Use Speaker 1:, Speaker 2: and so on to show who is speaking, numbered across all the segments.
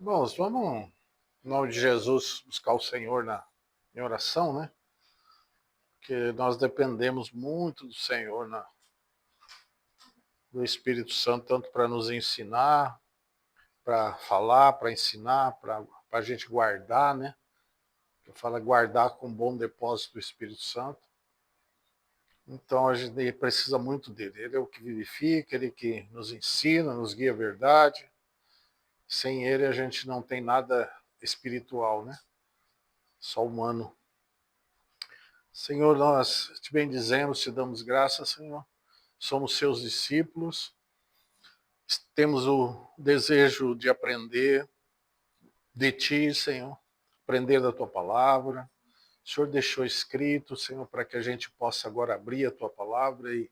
Speaker 1: Bom, vamos, em nome de Jesus, buscar o Senhor em oração, né? Porque nós dependemos muito do Senhor, do Espírito Santo, tanto para nos ensinar, para falar, para ensinar, para a gente guardar, né? Eu falo guardar com bom depósito do Espírito Santo. Então a gente precisa muito dele. Ele é o que vivifica, ele que nos ensina, nos guia a verdade. Sem ele a gente não tem nada espiritual, né? Só humano. Senhor, nós te bendizemos, te damos graças, Senhor. Somos seus discípulos, temos o desejo de aprender de ti, Senhor, aprender da tua palavra. O Senhor deixou escrito, Senhor, para que a gente possa agora abrir a tua palavra e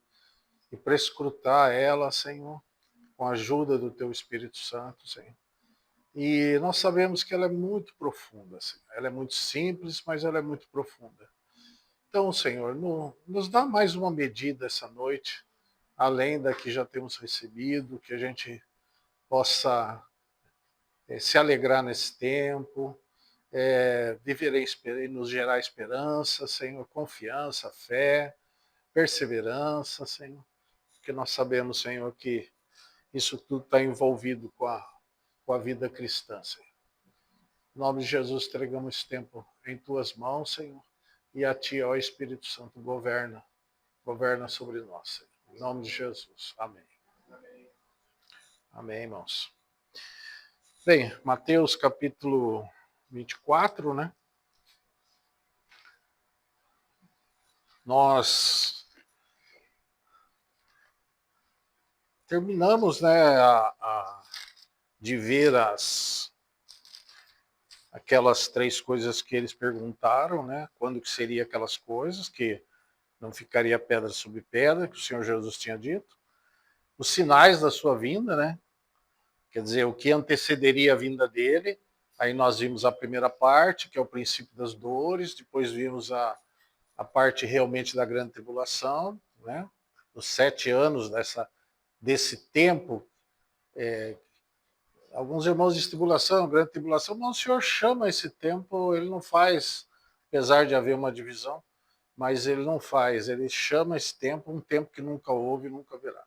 Speaker 1: prescrutar ela, Senhor, com a ajuda do teu Espírito Santo, Senhor. E nós sabemos que ela é muito profunda, Senhor. Ela é muito simples, mas ela é muito profunda. Então, Senhor, nos dá mais uma medida essa noite, além da que já temos recebido, que a gente possa se alegrar nesse tempo, viver e nos gerar esperança, Senhor, confiança, fé, perseverança, Senhor, porque nós sabemos, Senhor, que isso tudo está envolvido com a vida cristã, Senhor. Em nome de Jesus, entregamos esse tempo em tuas mãos, Senhor, e a ti, ó Espírito Santo, governa sobre nós, Senhor. Em nome de Jesus. Amém. Amém, irmãos. Bem, Mateus capítulo 24, né? Nós terminamos, né, de ver aquelas três coisas que eles perguntaram, né? Quando que seria aquelas coisas, que não ficaria pedra sobre pedra, que o Senhor Jesus tinha dito. Os sinais da sua vinda, né? Quer dizer, o que antecederia a vinda dele. Aí nós vimos a primeira parte, que é o princípio das dores, depois vimos a parte realmente da grande tribulação, né? Os 7 anos desse tempo. Alguns irmãos de tribulação, grande tribulação, mas o Senhor chama esse tempo, ele não faz, apesar de haver uma divisão, mas ele não faz, ele chama esse tempo um tempo que nunca houve e nunca haverá.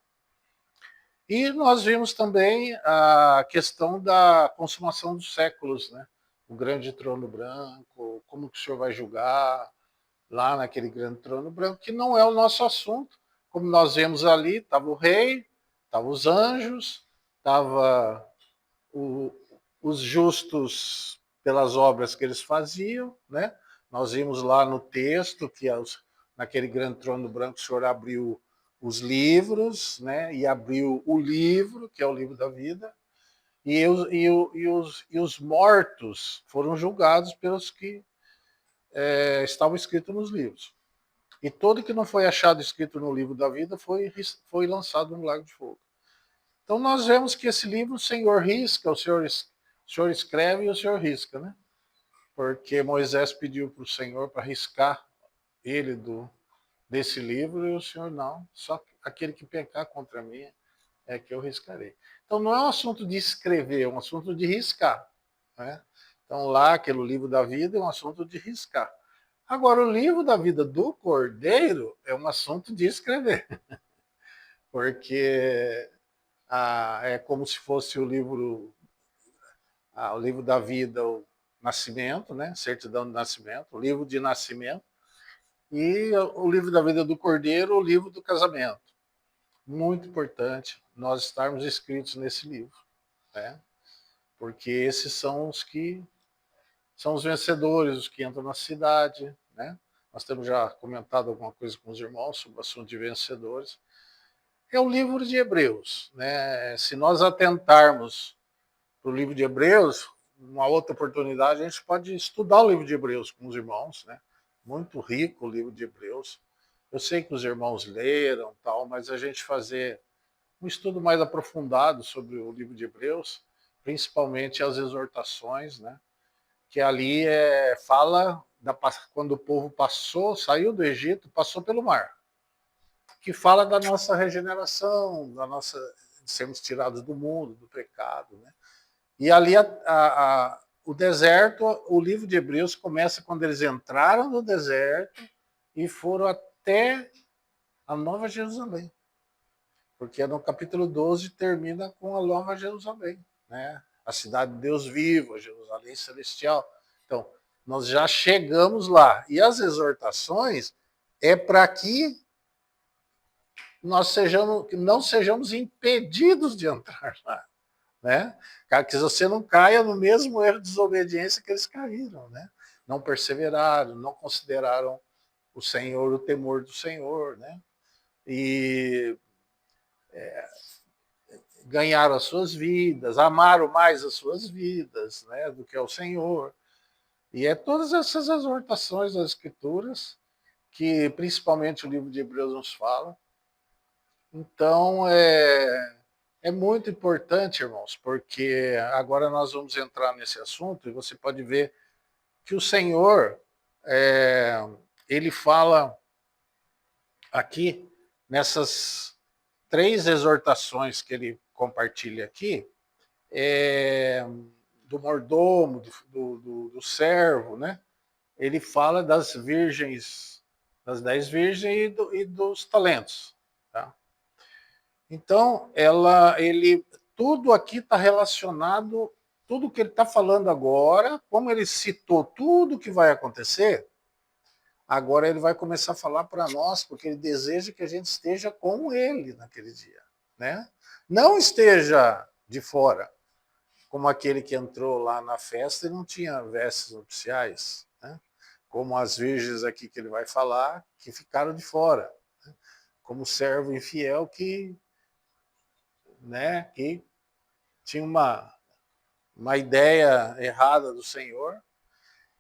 Speaker 1: E nós vimos também a questão da consumação dos séculos, né? O grande trono branco, como que o Senhor vai julgar lá naquele grande trono branco, que não é o nosso assunto. Como nós vemos ali, estava o rei, estavam os anjos, estava os justos pelas obras que eles faziam, né? Nós vimos lá no texto que naquele grande trono branco o Senhor abriu os livros, né? E abriu o livro, que é o livro da vida, e os mortos foram julgados pelos que estavam escritos nos livros. E todo que não foi achado escrito no livro da vida foi lançado no lago de fogo. Então nós vemos que esse livro o Senhor risca, o Senhor escreve e o Senhor risca, né? Porque Moisés pediu para o Senhor para riscar ele desse livro e o Senhor não, só aquele que pecar contra mim é que eu riscarei. Então não é um assunto de escrever, é um assunto de riscar, né? Então lá aquele livro da vida é um assunto de riscar. Agora o livro da vida do Cordeiro é um assunto de escrever, porque é como se fosse o livro da vida, o nascimento, né? Certidão de nascimento, o livro de nascimento, e o livro da vida do Cordeiro, o livro do casamento. Muito importante nós estarmos inscritos nesse livro, né? Porque esses são os que são os vencedores, os que entram na cidade, né? Nós temos já comentado alguma coisa com os irmãos sobre o assunto de vencedores. É o livro de Hebreus, né? Se nós atentarmos para o livro de Hebreus, uma outra oportunidade, a gente pode estudar o livro de Hebreus com os irmãos, né? Muito rico o livro de Hebreus. Eu sei que os irmãos leram, tal, mas a gente fazer um estudo mais aprofundado sobre o livro de Hebreus, principalmente as exortações, né? Que ali fala quando o povo saiu do Egito, passou pelo mar, que fala da nossa regeneração, de sermos tirados do mundo, do pecado, né? E ali o deserto, o livro de Hebreus começa quando eles entraram no deserto e foram até a Nova Jerusalém. Porque no capítulo 12 termina com a Nova Jerusalém, né? A cidade de Deus vivo, a Jerusalém celestial. Então, nós já chegamos lá. E as exortações é para que não sejamos impedidos de entrar lá, né? Que você não caia no mesmo erro de desobediência que eles caíram, né? Não perseveraram, não consideraram o Senhor, o temor do Senhor, né? E ganharam as suas vidas, amaram mais as suas vidas, né, do que ao Senhor. E é todas essas exortações das Escrituras que principalmente o livro de Hebreus nos fala. Então, é muito importante, irmãos, porque agora nós vamos entrar nesse assunto e você pode ver que o Senhor, ele fala aqui, nessas 3 exortações que ele compartilha aqui, do mordomo, do servo, né? Ele fala das virgens, das 10 virgens e dos talentos. Tá? Então, tudo aqui está relacionado, tudo que ele está falando agora, como ele citou tudo que vai acontecer, agora ele vai começar a falar para nós, porque ele deseja que a gente esteja com ele naquele dia. Né? Não esteja de fora, como aquele que entrou lá na festa e não tinha vestes nupciais, né? Como as virgens aqui que ele vai falar, que ficaram de fora, né? Como servo infiel que tinha uma ideia errada do Senhor.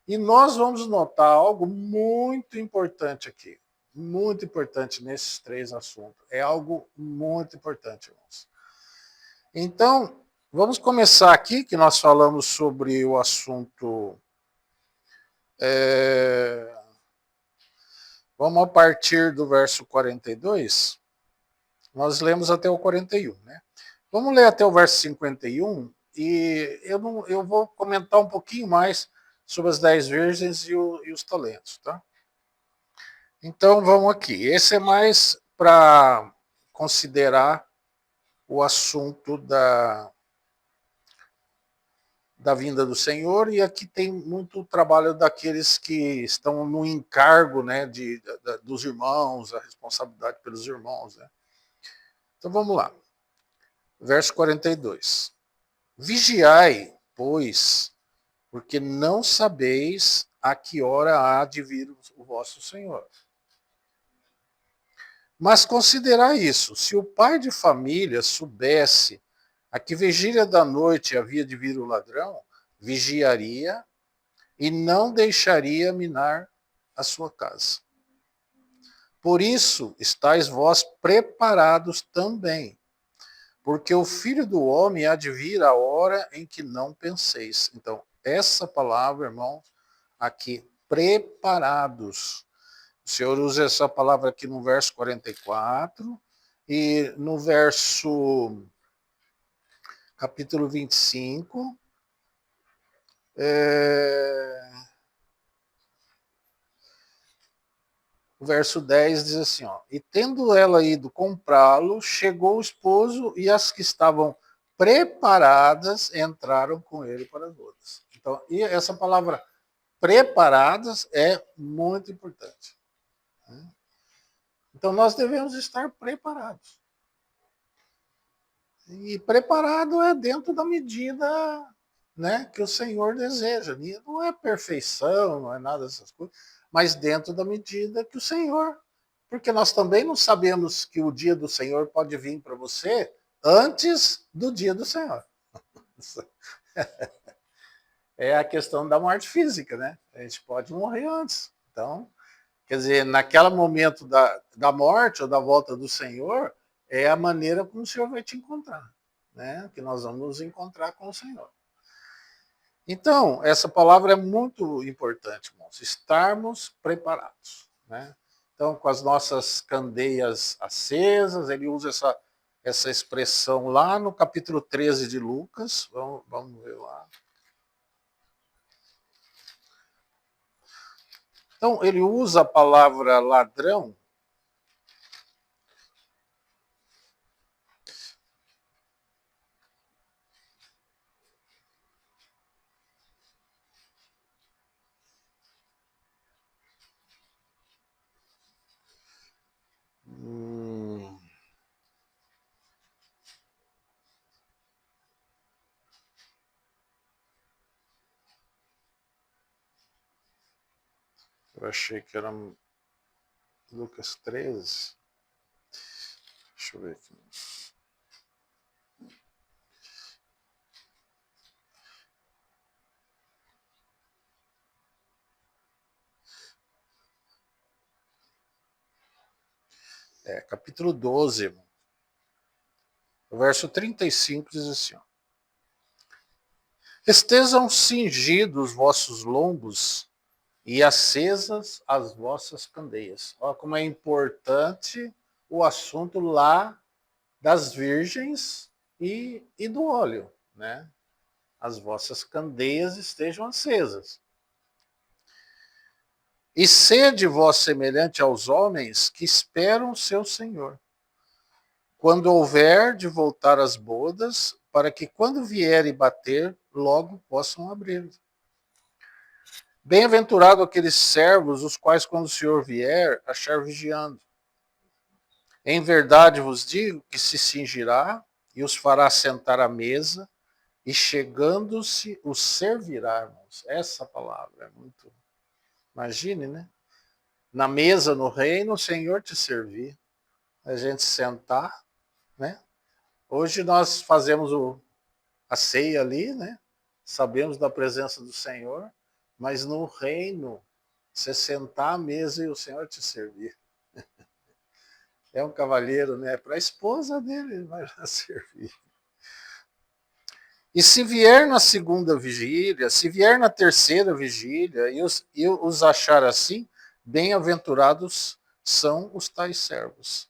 Speaker 1: E nós vamos notar algo muito importante aqui, muito importante nesses 3 assuntos. É algo muito importante, irmãos. Então, vamos começar aqui, que nós falamos sobre o assunto. Vamos a partir do verso 42. Nós lemos até o 41, né? Vamos ler até o verso 51 e eu vou comentar um pouquinho mais sobre as 10 virgens e os talentos, tá? Então vamos aqui. Esse é mais para considerar o assunto da vinda do Senhor, e aqui tem muito trabalho daqueles que estão no encargo, né, dos irmãos, a responsabilidade pelos irmãos. Né? Então vamos lá. Verso 42. Vigiai, pois, porque não sabeis a que hora há de vir o vosso Senhor. Mas considerai isso, se o pai de família soubesse a que vigília da noite havia de vir o ladrão, vigiaria e não deixaria minar a sua casa. Por isso estáis vós preparados também, porque o Filho do Homem há de vir a hora em que não penseis. Então, essa palavra, irmão, aqui, preparados. O Senhor usa essa palavra aqui no verso 44 e no verso capítulo 25. O verso 10 diz assim, ó, e tendo ela ido comprá-lo, chegou o esposo e as que estavam preparadas entraram com ele para as bodas. Então, e essa palavra preparadas é muito importante. Né? Então, nós devemos estar preparados. E preparado é dentro da medida, né, que o Senhor deseja. E não é perfeição, não é nada dessas coisas, mas dentro da medida que o Senhor. Porque nós também não sabemos que o dia do Senhor pode vir para você antes do dia do Senhor. É a questão da morte física, né? A gente pode morrer antes. Então, quer dizer, naquele momento da morte ou da volta do Senhor, é a maneira como o Senhor vai te encontrar, né? Que nós vamos nos encontrar com o Senhor. Então, essa palavra é muito importante, irmãos, estarmos preparados, né? Então, com as nossas candeias acesas, ele usa essa expressão lá no capítulo 13 de Lucas. Vamos ver lá. Então, ele usa a palavra ladrão. Eu achei que era Lucas 13. Deixa eu ver aqui. Capítulo 12, o verso 35 diz assim: ó, estejam cingidos os vossos lombos e acesas as vossas candeias. Olha como é importante o assunto lá das virgens e do óleo, né? As vossas candeias estejam acesas. E sede vós semelhante aos homens que esperam o seu Senhor, quando houver de voltar às bodas, para que quando vier e bater, logo possam abrir. Bem-aventurado aqueles servos, os quais, quando o Senhor vier, achar vigiando. Em verdade vos digo que se cingirá e os fará sentar à mesa, e chegando-se os servirá, irmãos. Essa palavra é muito... Imagine, né? Na mesa, no reino, o Senhor te servir. A gente sentar, né? Hoje nós fazemos a ceia ali, né? Sabemos da presença do Senhor, mas no reino, você sentar à mesa e o Senhor te servir. É um cavalheiro, né? Para a esposa dele, ele vai servir. E se vier na segunda vigília, se vier na terceira vigília, e os achar assim, bem-aventurados são os tais servos.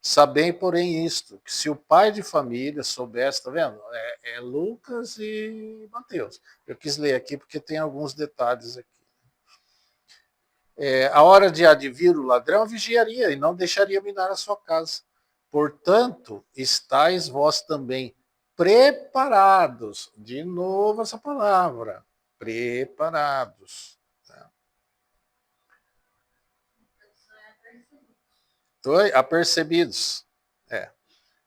Speaker 1: Sabei, porém, isto, que se o pai de família soubesse, tá vendo? É Lucas e Mateus. Eu quis ler aqui porque tem alguns detalhes aqui. A hora de advir o ladrão, vigiaria e não deixaria minar a sua casa. Portanto, estáis vós também preparados. De novo essa palavra. Preparados. Tá? Apercebidos.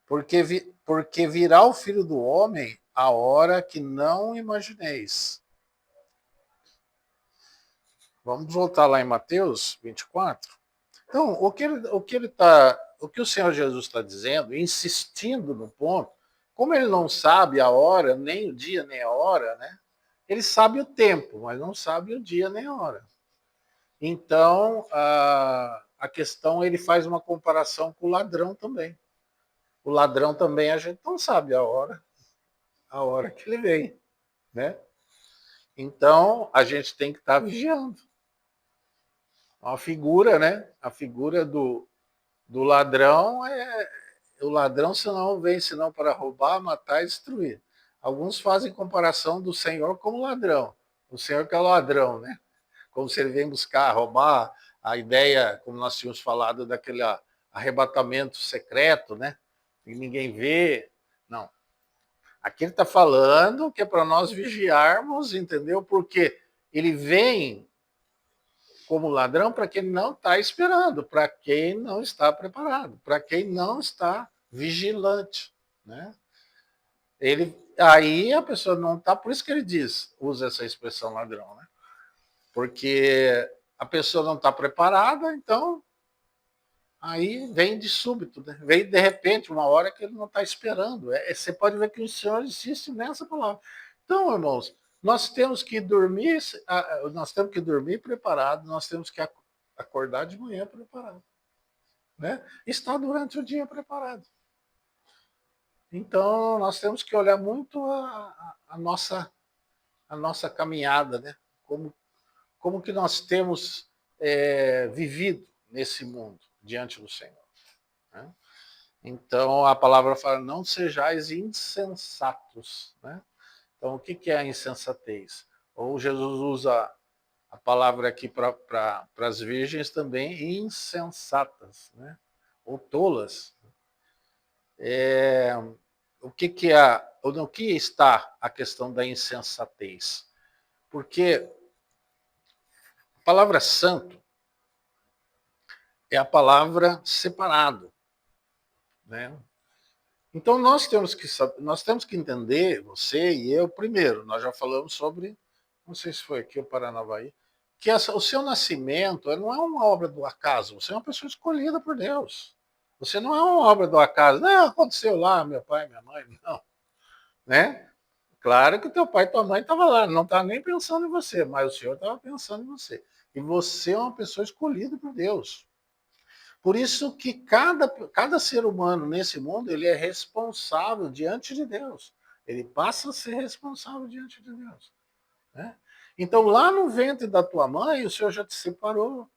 Speaker 1: Porque virá o Filho do Homem a hora que não imagineis. Vamos voltar lá em Mateus 24. Então, o que o Senhor Jesus está dizendo, insistindo no ponto, como ele não sabe a hora, nem o dia, nem a hora, né? Ele sabe o tempo, mas não sabe o dia nem a hora. Então, a questão, ele faz uma comparação com o ladrão também. O ladrão também, a gente não sabe a hora que ele vem, né? Então, a gente tem que estar vigiando. A figura, né? A figura do ladrão é... O ladrão senão vem senão para roubar, matar e destruir. Alguns fazem comparação do Senhor como ladrão. O Senhor que é o ladrão, né? Como se ele vem buscar, roubar. A ideia, como nós tínhamos falado, daquele arrebatamento secreto, né? E ninguém vê. Não. Aqui ele está falando que é para nós vigiarmos, entendeu? Porque ele vem como ladrão para quem não está esperando, para quem não está preparado, para quem não está vigilante, né? Aí a pessoa não está, por isso que ele usa essa expressão ladrão, né? Porque a pessoa não está preparada, então aí vem de súbito, né? Vem de repente, uma hora que ele não está esperando. Você pode ver que o Senhor insiste nessa palavra. Então, irmãos, nós temos que dormir preparado, nós temos que acordar de manhã preparado, né? Estar durante o dia preparado. Então, nós temos que olhar muito a nossa caminhada, né? Como que nós temos vivido nesse mundo diante do Senhor, né? Então a palavra fala, não sejais insensatos, né? Então o que é a insensatez? Ou Jesus usa a palavra aqui para as virgens também, insensatas, né? Ou tolas. O que é, no que está a questão da insensatez? Porque a palavra santo é a palavra separado, né? Então nós temos que entender, você e eu, primeiro, nós já falamos sobre, não sei se foi aqui ou Paranavaí, que o seu nascimento não é uma obra do acaso, você é uma pessoa escolhida por Deus. Você não é uma obra do acaso, não, aconteceu lá, meu pai, minha mãe, não. Né? Claro que teu pai e tua mãe estavam lá, não estava nem pensando em você, mas o Senhor estava pensando em você. E você é uma pessoa escolhida por Deus. Por isso que cada ser humano nesse mundo, ele é responsável diante de Deus. Ele passa a ser responsável diante de Deus. Né? Então, lá no ventre da tua mãe, o Senhor já te separou,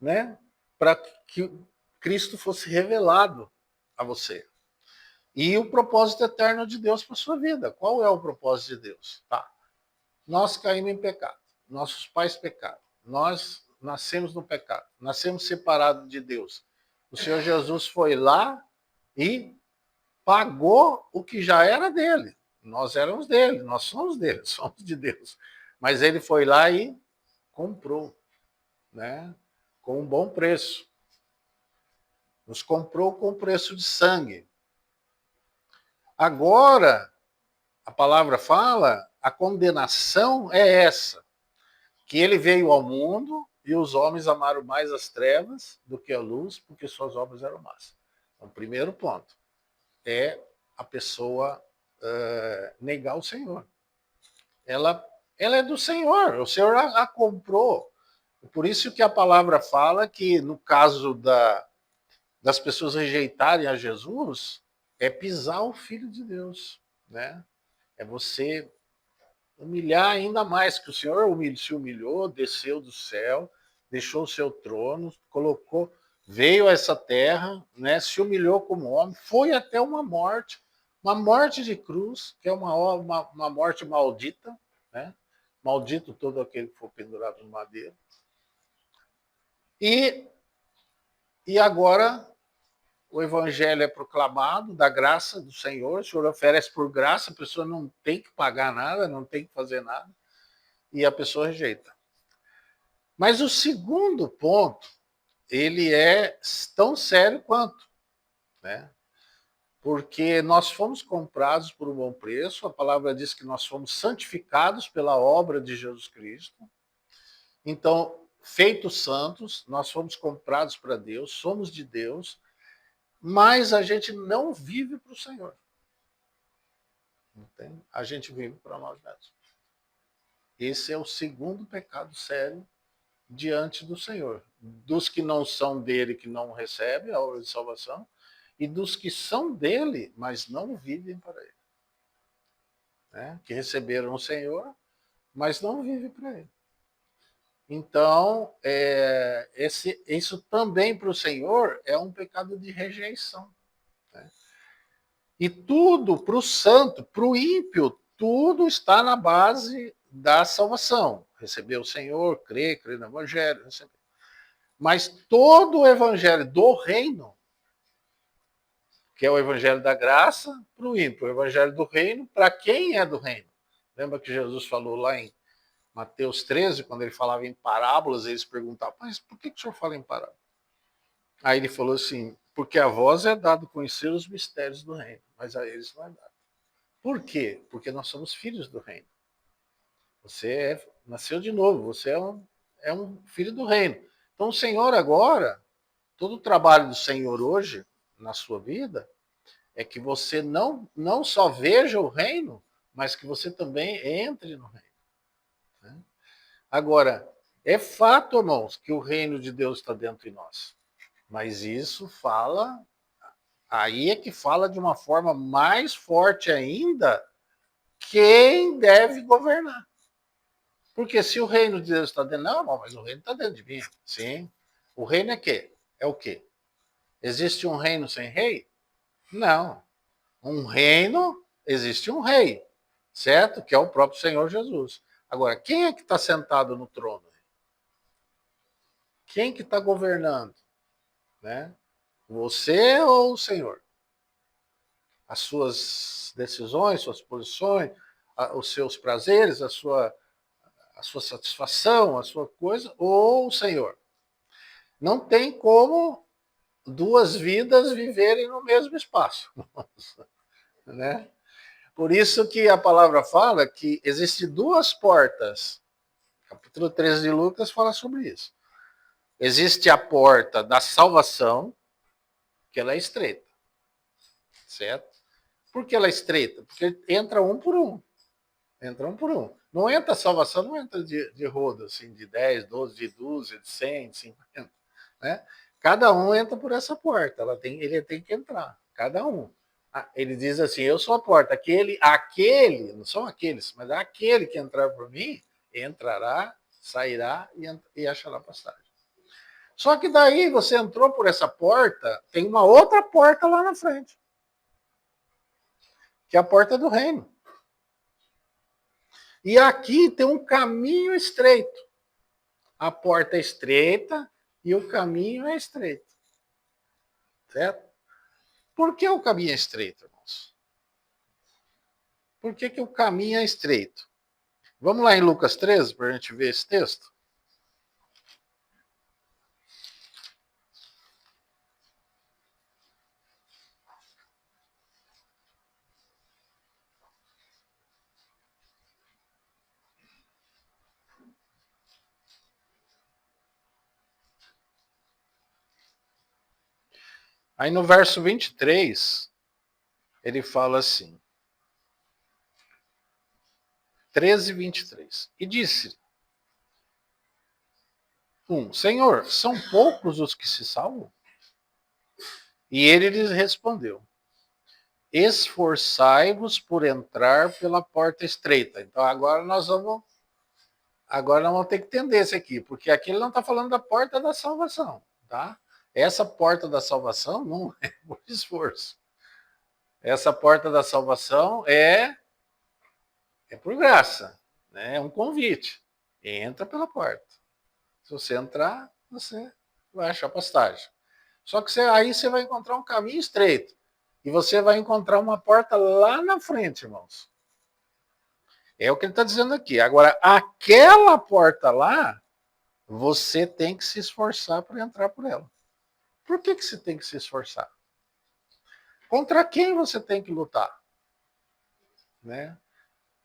Speaker 1: né? Para que Cristo fosse revelado a você. E o propósito eterno de Deus para sua vida. Qual é o propósito de Deus? Tá. Nós caímos em pecado. Nossos pais pecaram. Nós nascemos no pecado. Nascemos separados de Deus. O Senhor Jesus foi lá e pagou o que já era dele. Nós éramos dele, nós somos dele, somos de Deus. Mas ele foi lá e comprou, né? Com um bom preço. Nos comprou com preço de sangue. Agora, a palavra fala, a condenação é essa, que ele veio ao mundo e os homens amaram mais as trevas do que a luz, porque suas obras eram más. Então, o primeiro ponto é a pessoa negar o Senhor. Ela é do Senhor, o Senhor a comprou. Por isso que a palavra fala que no caso das pessoas rejeitarem a Jesus, é pisar o Filho de Deus, né? É você humilhar ainda mais, que o Senhor se humilhou, desceu do céu, deixou o seu trono, colocou, veio a essa terra, né, se humilhou como homem, foi até uma morte de cruz, que é uma morte maldita, né? Maldito todo aquele que for pendurado no madeiro. E agora o evangelho é proclamado da graça do Senhor, o Senhor oferece por graça, a pessoa não tem que pagar nada, não tem que fazer nada, e a pessoa rejeita. Mas o segundo ponto, ele é tão sério quanto, né? Porque nós fomos comprados por um bom preço, a palavra diz que nós fomos santificados pela obra de Jesus Cristo. Então, feitos santos, nós fomos comprados para Deus, somos de Deus, mas a gente não vive para o Senhor. Entende? A gente vive para nós mesmos. Esse é o segundo pecado sério diante do Senhor. Dos que não são dele, que não recebem a obra de salvação, e dos que são dele, mas não vivem para ele. Né? Que receberam o Senhor, mas não vivem para ele. Então, isso também para o Senhor é um pecado de rejeição. Né? E tudo para o santo, para o ímpio, tudo está na base da salvação. Receber o Senhor, crer no Evangelho. Receber. Mas todo o Evangelho do reino, que é o Evangelho da graça, para o ímpio. O Evangelho do reino, para quem é do reino. Lembra que Jesus falou lá em Mateus 13, quando ele falava em parábolas, eles perguntavam, mas por que o senhor fala em parábolas? Aí ele falou assim, porque a vós é dado conhecer os mistérios do reino, mas a eles não é dado. Por quê? Porque nós somos filhos do reino. Você nasceu de novo, você é um filho do reino. Então o Senhor agora, todo o trabalho do Senhor hoje, na sua vida, é que você não só veja o reino, mas que você também entre no reino. Né? Agora, é fato, irmãos, que o reino de Deus está dentro de nós. Mas isso fala, aí é que fala de uma forma mais forte ainda quem deve governar. Porque se o reino de Deus está dentro, não, mas o reino está dentro de mim. Sim. O reino é quê? É o quê? Existe um reino sem rei? Não. Um reino, existe um rei, certo? Que é o próprio Senhor Jesus. Agora, quem é que está sentado no trono? Quem que está governando? Né? Você ou o Senhor? As suas decisões, suas posições, os seus prazeres, a sua satisfação, a sua coisa, ou o Senhor? Não tem como duas vidas viverem no mesmo espaço. Né? Por isso que a palavra fala que existem duas portas. Capítulo 13 de Lucas fala sobre isso. Existe a porta da salvação, que ela é estreita, certo? Por que ela é estreita? Porque entra um por um. Entra um por um. Não entra a salvação, não entra de rodo, assim, de 10, 12, de 12, de 100, de 50. Né? Cada um entra por essa porta. Ele tem que entrar. Cada um. Ele diz assim: eu sou a porta. Aquele, não são aqueles, mas aquele que entrar por mim, entrará, sairá e achará pastagem. Só que daí você entrou por essa porta, tem uma outra porta lá na frente, que é a porta do reino. E aqui tem um caminho estreito. A porta é estreita e o caminho é estreito. Certo? Por que o caminho é estreito, irmãos? Por que o caminho é estreito? Vamos lá em Lucas 13 para a gente ver esse texto? Aí no verso 23, ele fala assim, 13, 23. E disse, Senhor, são poucos os que se salvam? E ele lhes respondeu, esforçai-vos por entrar pela porta estreita. Então agora nós vamos ter que entender isso aqui, porque aqui ele não está falando da porta da salvação, tá? Essa porta da salvação não é por esforço. Essa porta da salvação é por graça, né? É um convite. Entra pela porta. Se você entrar, você vai achar pastagem. Só que aí você vai encontrar um caminho estreito. E você vai encontrar uma porta lá na frente, irmãos. É o que ele está dizendo aqui. Agora, aquela porta lá, você tem que se esforçar para entrar por ela. Por que você tem que se esforçar? Contra quem você tem que lutar? Né?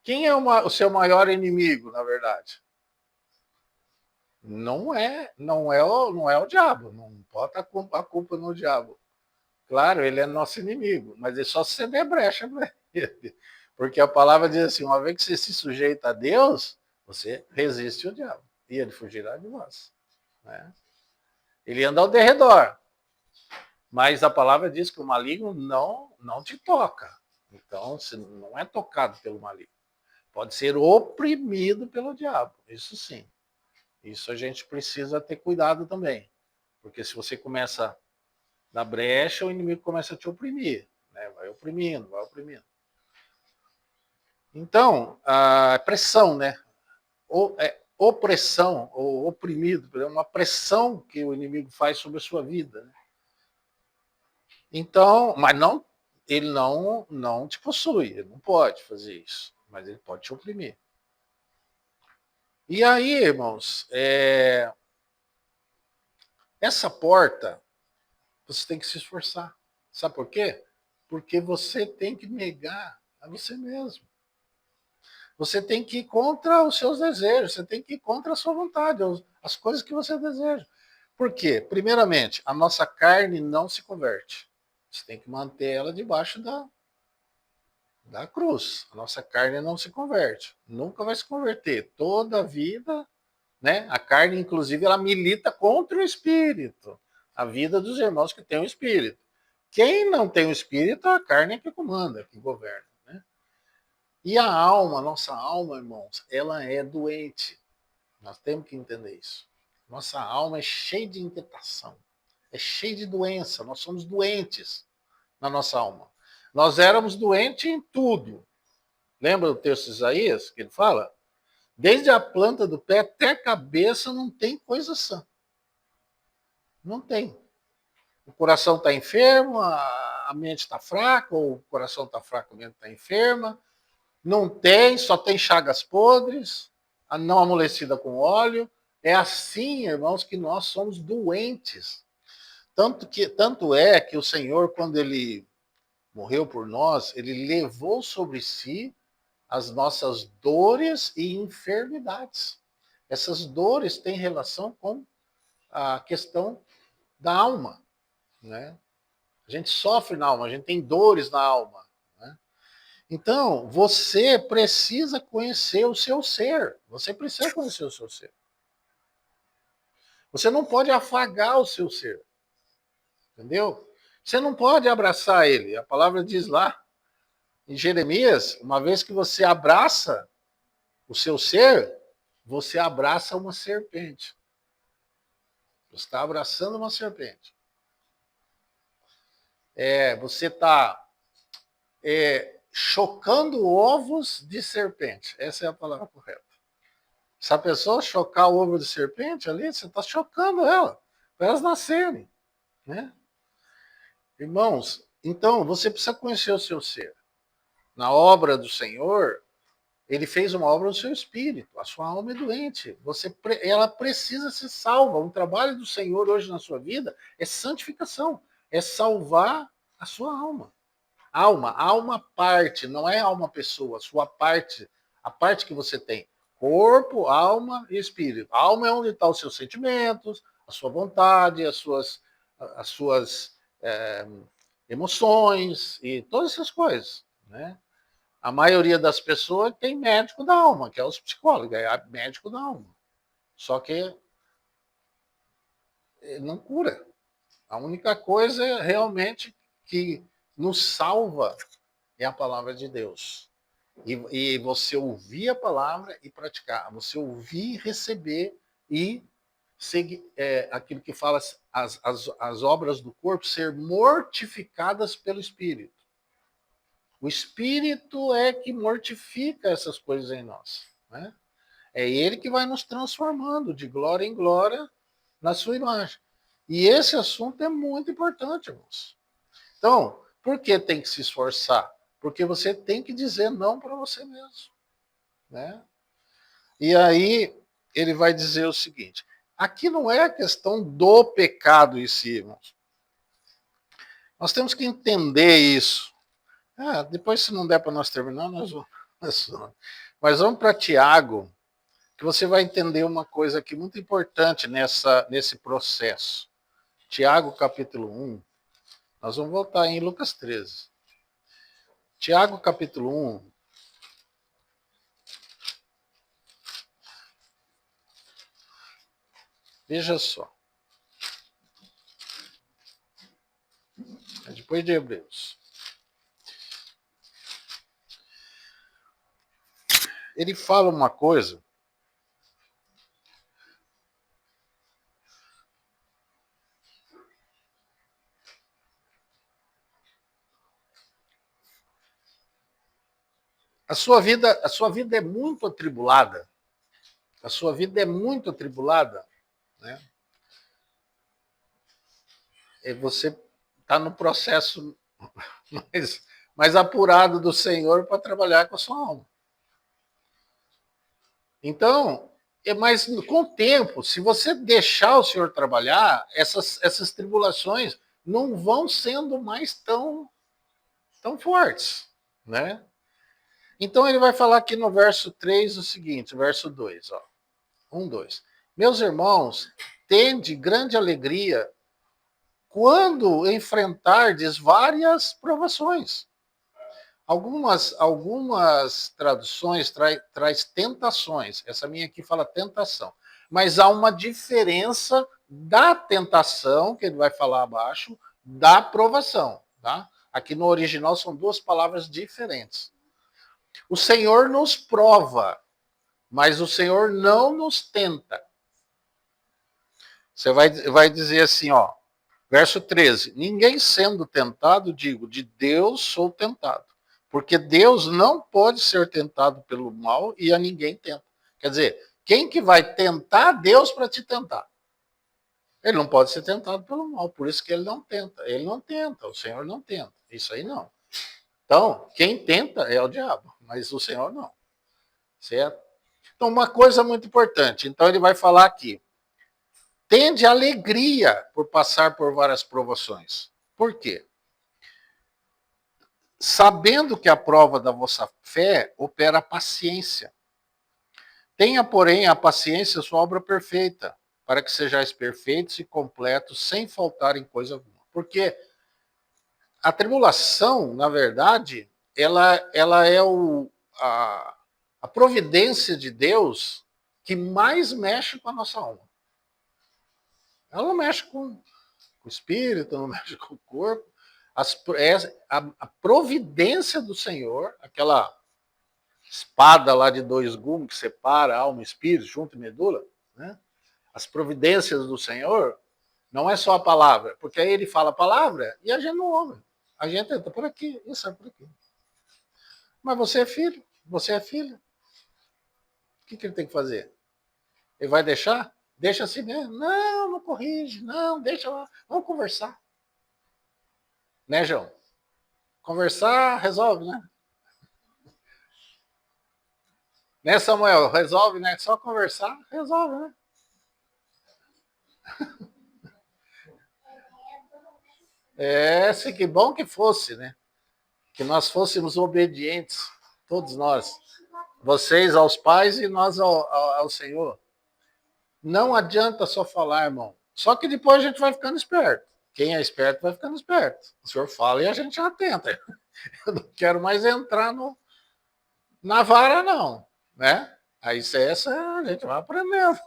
Speaker 1: Quem é o seu maior inimigo, na verdade? Não é o diabo. Não bota a culpa no diabo. Claro, ele é nosso inimigo, mas é só se você der brecha para ele. Porque a palavra diz assim: uma vez que você se sujeita a Deus, você resiste ao diabo e ele fugirá de vós. Né? Ele anda ao derredor, mas a palavra diz que o maligno não te toca. Então, você não é tocado pelo maligno. Pode ser oprimido pelo diabo, isso sim. Isso a gente precisa ter cuidado também. Porque se você começa a dar brecha, o inimigo começa a te oprimir. Né? Vai oprimindo, vai oprimindo. Então, a pressão, né? Opressão, ou oprimido, é uma pressão que o inimigo faz sobre a sua vida. Né? Então, mas ele não te possui, ele não pode fazer isso, mas ele pode te oprimir. E aí, irmãos, essa porta, você tem que se esforçar. Sabe por quê? Porque você tem que negar a você mesmo. Você tem que ir contra os seus desejos, você tem que ir contra a sua vontade, as coisas que você deseja. Por quê? Primeiramente, a nossa carne não se converte. Você tem que manter ela debaixo da cruz. A nossa carne não se converte. Nunca vai se converter. Toda a vida, né? A carne, inclusive, ela milita contra o espírito. A vida dos irmãos que têm o espírito. Quem não tem o espírito, a carne é que comanda, que governa. Né? E a alma, nossa alma, irmãos, ela é doente. Nós temos que entender isso. Nossa alma é cheia de inquietação, é cheia de doença, nós somos doentes. na nossa alma. Nós éramos doentes em tudo. Lembra do texto de Isaías que ele fala? Desde a planta do pé até a cabeça não tem coisa sã. Não tem. O coração está enfermo, a mente está fraca, ou o coração está fraco, a mente está enferma. Não tem, só tem chagas podres, não amolecida com óleo. É assim, irmãos, que nós somos doentes. Tanto é que o Senhor, quando ele morreu por nós, ele levou sobre si as nossas dores e enfermidades. Essas dores têm relação com a questão da alma, né? A gente sofre na alma, a gente tem dores na alma, né? Então, você precisa conhecer o seu ser. Você precisa conhecer o seu ser. Você não pode afagar o seu ser. Entendeu? Você não pode abraçar ele. A palavra diz lá em Jeremias, uma vez que você abraça o seu ser, você abraça uma serpente. Você está abraçando uma serpente. Você está chocando ovos de serpente. Essa é a palavra correta. Se a pessoa chocar o ovo de serpente ali, você está chocando ela, para elas nascerem, né? Irmãos, então você precisa conhecer o seu ser. Na obra do Senhor, ele fez uma obra no seu espírito. A sua alma é doente. Ela precisa ser salva. Um trabalho do Senhor hoje na sua vida é santificação. É salvar a sua alma. Alma parte, não é alma pessoa. A sua parte, a parte que você tem. Corpo, alma e espírito. A alma é onde estão os seus sentimentos, a sua vontade, as suas emoções e todas essas coisas, né? A maioria das pessoas tem médico da alma, que é os psicólogos, é médico da alma. Só que não cura. A única coisa realmente que nos salva é a palavra de Deus. E você ouvir a palavra e praticar. Você ouvir, receber e seguir aquilo que fala as obras do corpo ser mortificadas pelo Espírito. O Espírito é que mortifica essas coisas em nós, né? É ele que vai nos transformando de glória em glória na sua imagem. E esse assunto é muito importante, irmãos. Então, por que tem que se esforçar? Porque você tem que dizer não para você mesmo, né? E aí ele vai dizer o seguinte: aqui não é a questão do pecado em si, irmãos. Nós temos que entender isso. Depois, se não der para nós terminar, nós vamos. Mas vamos para Tiago, que você vai entender uma coisa aqui muito importante nesse processo. Tiago, capítulo 1. Nós vamos voltar em Lucas 13. Tiago, capítulo 1. Veja só. Depois de Hebreus. Ele fala uma coisa. A sua vida é muito atribulada. A sua vida é muito atribulada, né? E você está no processo mais apurado do Senhor para trabalhar com a sua alma. Então, mas com o tempo, se você deixar o Senhor trabalhar, essas tribulações não vão sendo mais tão fortes, né? Então ele vai falar aqui no verso 3 o seguinte, verso 2, ó. 1, 2. Meus irmãos, tende grande alegria quando enfrentardes várias provações. Algumas traduções traz tentações. Essa minha aqui fala tentação. Mas há uma diferença da tentação, que ele vai falar abaixo, da provação. Tá? Aqui no original são duas palavras diferentes. O Senhor nos prova, mas o Senhor não nos tenta. Você vai dizer assim, ó, Verso 13. Ninguém sendo tentado, digo, de Deus sou tentado. Porque Deus não pode ser tentado pelo mal e a ninguém tenta. Quer dizer, quem que vai tentar Deus para te tentar? Ele não pode ser tentado pelo mal, por isso que ele não tenta. Ele não tenta, o Senhor não tenta. Isso aí não. Então, quem tenta é o diabo, mas o Senhor não. Certo? Então, uma coisa muito importante. Então, ele vai falar aqui. Tende alegria por passar por várias provações. Por quê? Sabendo que a prova da vossa fé opera a paciência. Tenha, porém, a paciência sua obra perfeita, para que sejais perfeitos e completos, sem faltar em coisa alguma. Porque a tribulação, na verdade, ela é a providência de Deus que mais mexe com a nossa alma. Ela não mexe com o espírito, não mexe com o corpo. A providência do Senhor, aquela espada lá de 2 gumes que separa alma e espírito, junto e medula, né? As providências do Senhor não é só a palavra, porque aí ele fala a palavra e a gente não ouve. A gente entra por aqui, isso é por aqui. Mas você é filho, você é filha. O que ele tem que fazer? Ele vai deixar? Deixa assim mesmo. Não, não corrige, não, deixa lá. Vamos conversar. Né, João? Conversar resolve, né? Né, Samuel? Resolve, né? Só conversar, resolve, né? Que bom que fosse, né? Que nós fôssemos obedientes, todos nós. Vocês aos pais e nós ao Senhor. Não adianta só falar, irmão. Só que depois a gente vai ficando esperto. Quem é esperto vai ficando esperto. O senhor fala e a gente atenta. Eu não quero mais entrar na vara, não. Né? Aí essa a gente vai aprendendo.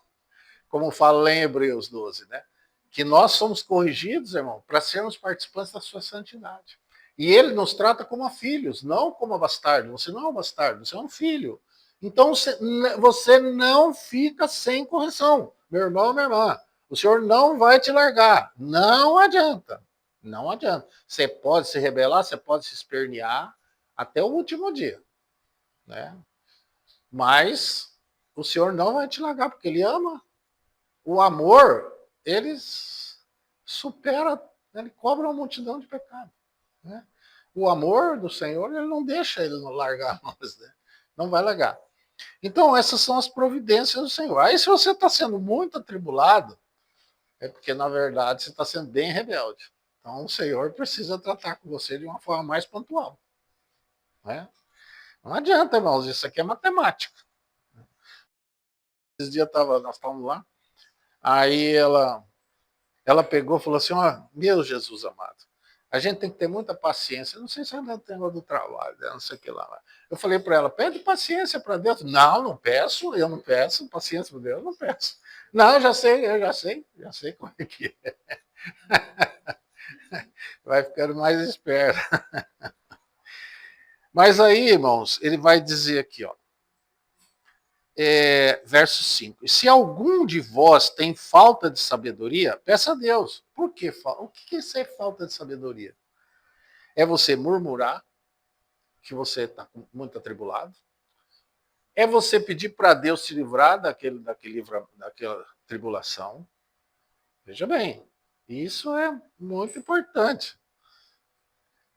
Speaker 1: Como fala lá em Hebreus 12, né? Que nós somos corrigidos, irmão, para sermos participantes da sua santidade. E ele nos trata como filhos, não como bastardo. Você não é um bastardo, você é um filho. Então você não fica sem correção, meu irmão, minha irmã. O Senhor não vai te largar. Não adianta. Não adianta. Você pode se rebelar, você pode se espernear até o último dia. Né? Mas o Senhor não vai te largar, porque Ele ama. O amor, ele supera, ele cobra uma multidão de pecados. Né? O amor do Senhor, ele não deixa ele largar nós, né? Não vai largar. Então, essas são as providências do Senhor. Aí, se você está sendo muito atribulado, é porque, na verdade, você está sendo bem rebelde. Então, o Senhor precisa tratar com você de uma forma mais pontual. Né? Não adianta, irmãos, isso aqui é matemática. Esses dias nós estávamos lá, aí ela pegou e falou assim, ó, meu Jesus amado, a gente tem que ter muita paciência. Eu não sei se ela tem do trabalho, não sei o que lá. Eu falei para ela, pede paciência para Deus. Não, não peço, eu não peço, paciência para Deus, eu não peço. Não, eu já sei como é que é. Vai ficando mais esperto. Mas aí, irmãos, ele vai dizer aqui, ó, verso 5. E se algum de vós tem falta de sabedoria, peça a Deus. Por que? O que é ser falta de sabedoria? É você murmurar, que você está muito atribulado. É você pedir para Deus te livrar daquela tribulação. Veja bem, isso é muito importante.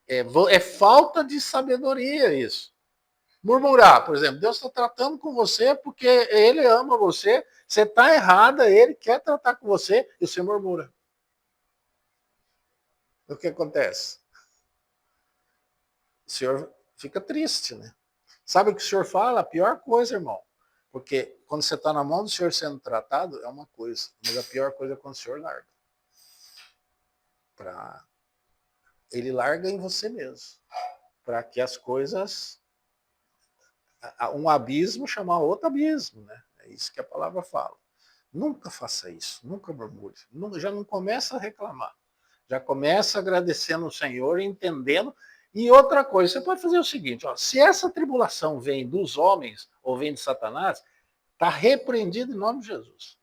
Speaker 1: É falta de sabedoria isso. Murmurar, por exemplo, Deus está tratando com você porque Ele ama você, você está errada, Ele quer tratar com você e você murmura. O que acontece? O Senhor fica triste, né? Sabe o que o Senhor fala? A pior coisa, irmão. Porque quando você está na mão do Senhor sendo tratado, é uma coisa. Mas a pior coisa é quando o Senhor larga. Ele larga em você mesmo. Para que as coisas... Um abismo chamar outro abismo, né? É isso que a palavra fala. Nunca faça isso, nunca murmure. Já não começa a reclamar. Já começa agradecendo o Senhor, entendendo. E outra coisa, você pode fazer o seguinte, ó, se essa tribulação vem dos homens ou vem de Satanás, está repreendido em nome de Jesus.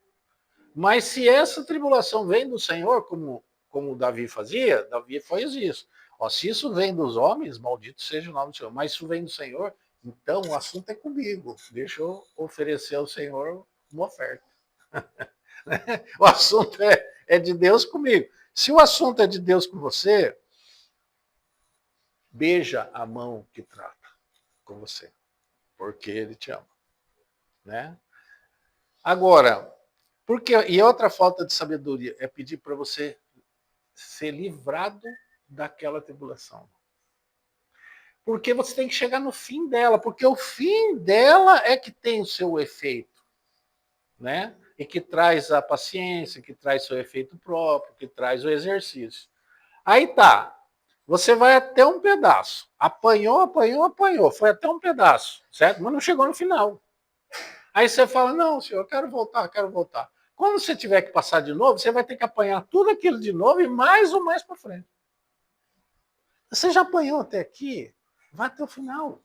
Speaker 1: Mas se essa tribulação vem do Senhor, como como Davi fazia, Davi faz isso. Ó, se isso vem dos homens, maldito seja o nome do Senhor. Mas isso vem do Senhor, então o assunto é comigo. Deixa eu oferecer ao Senhor uma oferta. O assunto é de Deus comigo. Se o assunto é de Deus com você, beija a mão que trata com você, porque Ele te ama, né? Agora, porque e outra falta de sabedoria é pedir para você ser livrado daquela tribulação. Porque você tem que chegar no fim dela, porque o fim dela é que tem o seu efeito, né? E que traz a paciência, que traz seu efeito próprio, que traz o exercício. Aí tá, você vai até um pedaço, apanhou, apanhou, apanhou, foi até um pedaço, certo? Mas não chegou no final. Aí você fala, não, senhor, eu quero voltar, quero voltar. Quando você tiver que passar de novo, você vai ter que apanhar tudo aquilo de novo e mais ou mais para frente. Você já apanhou até aqui? Vai até o final.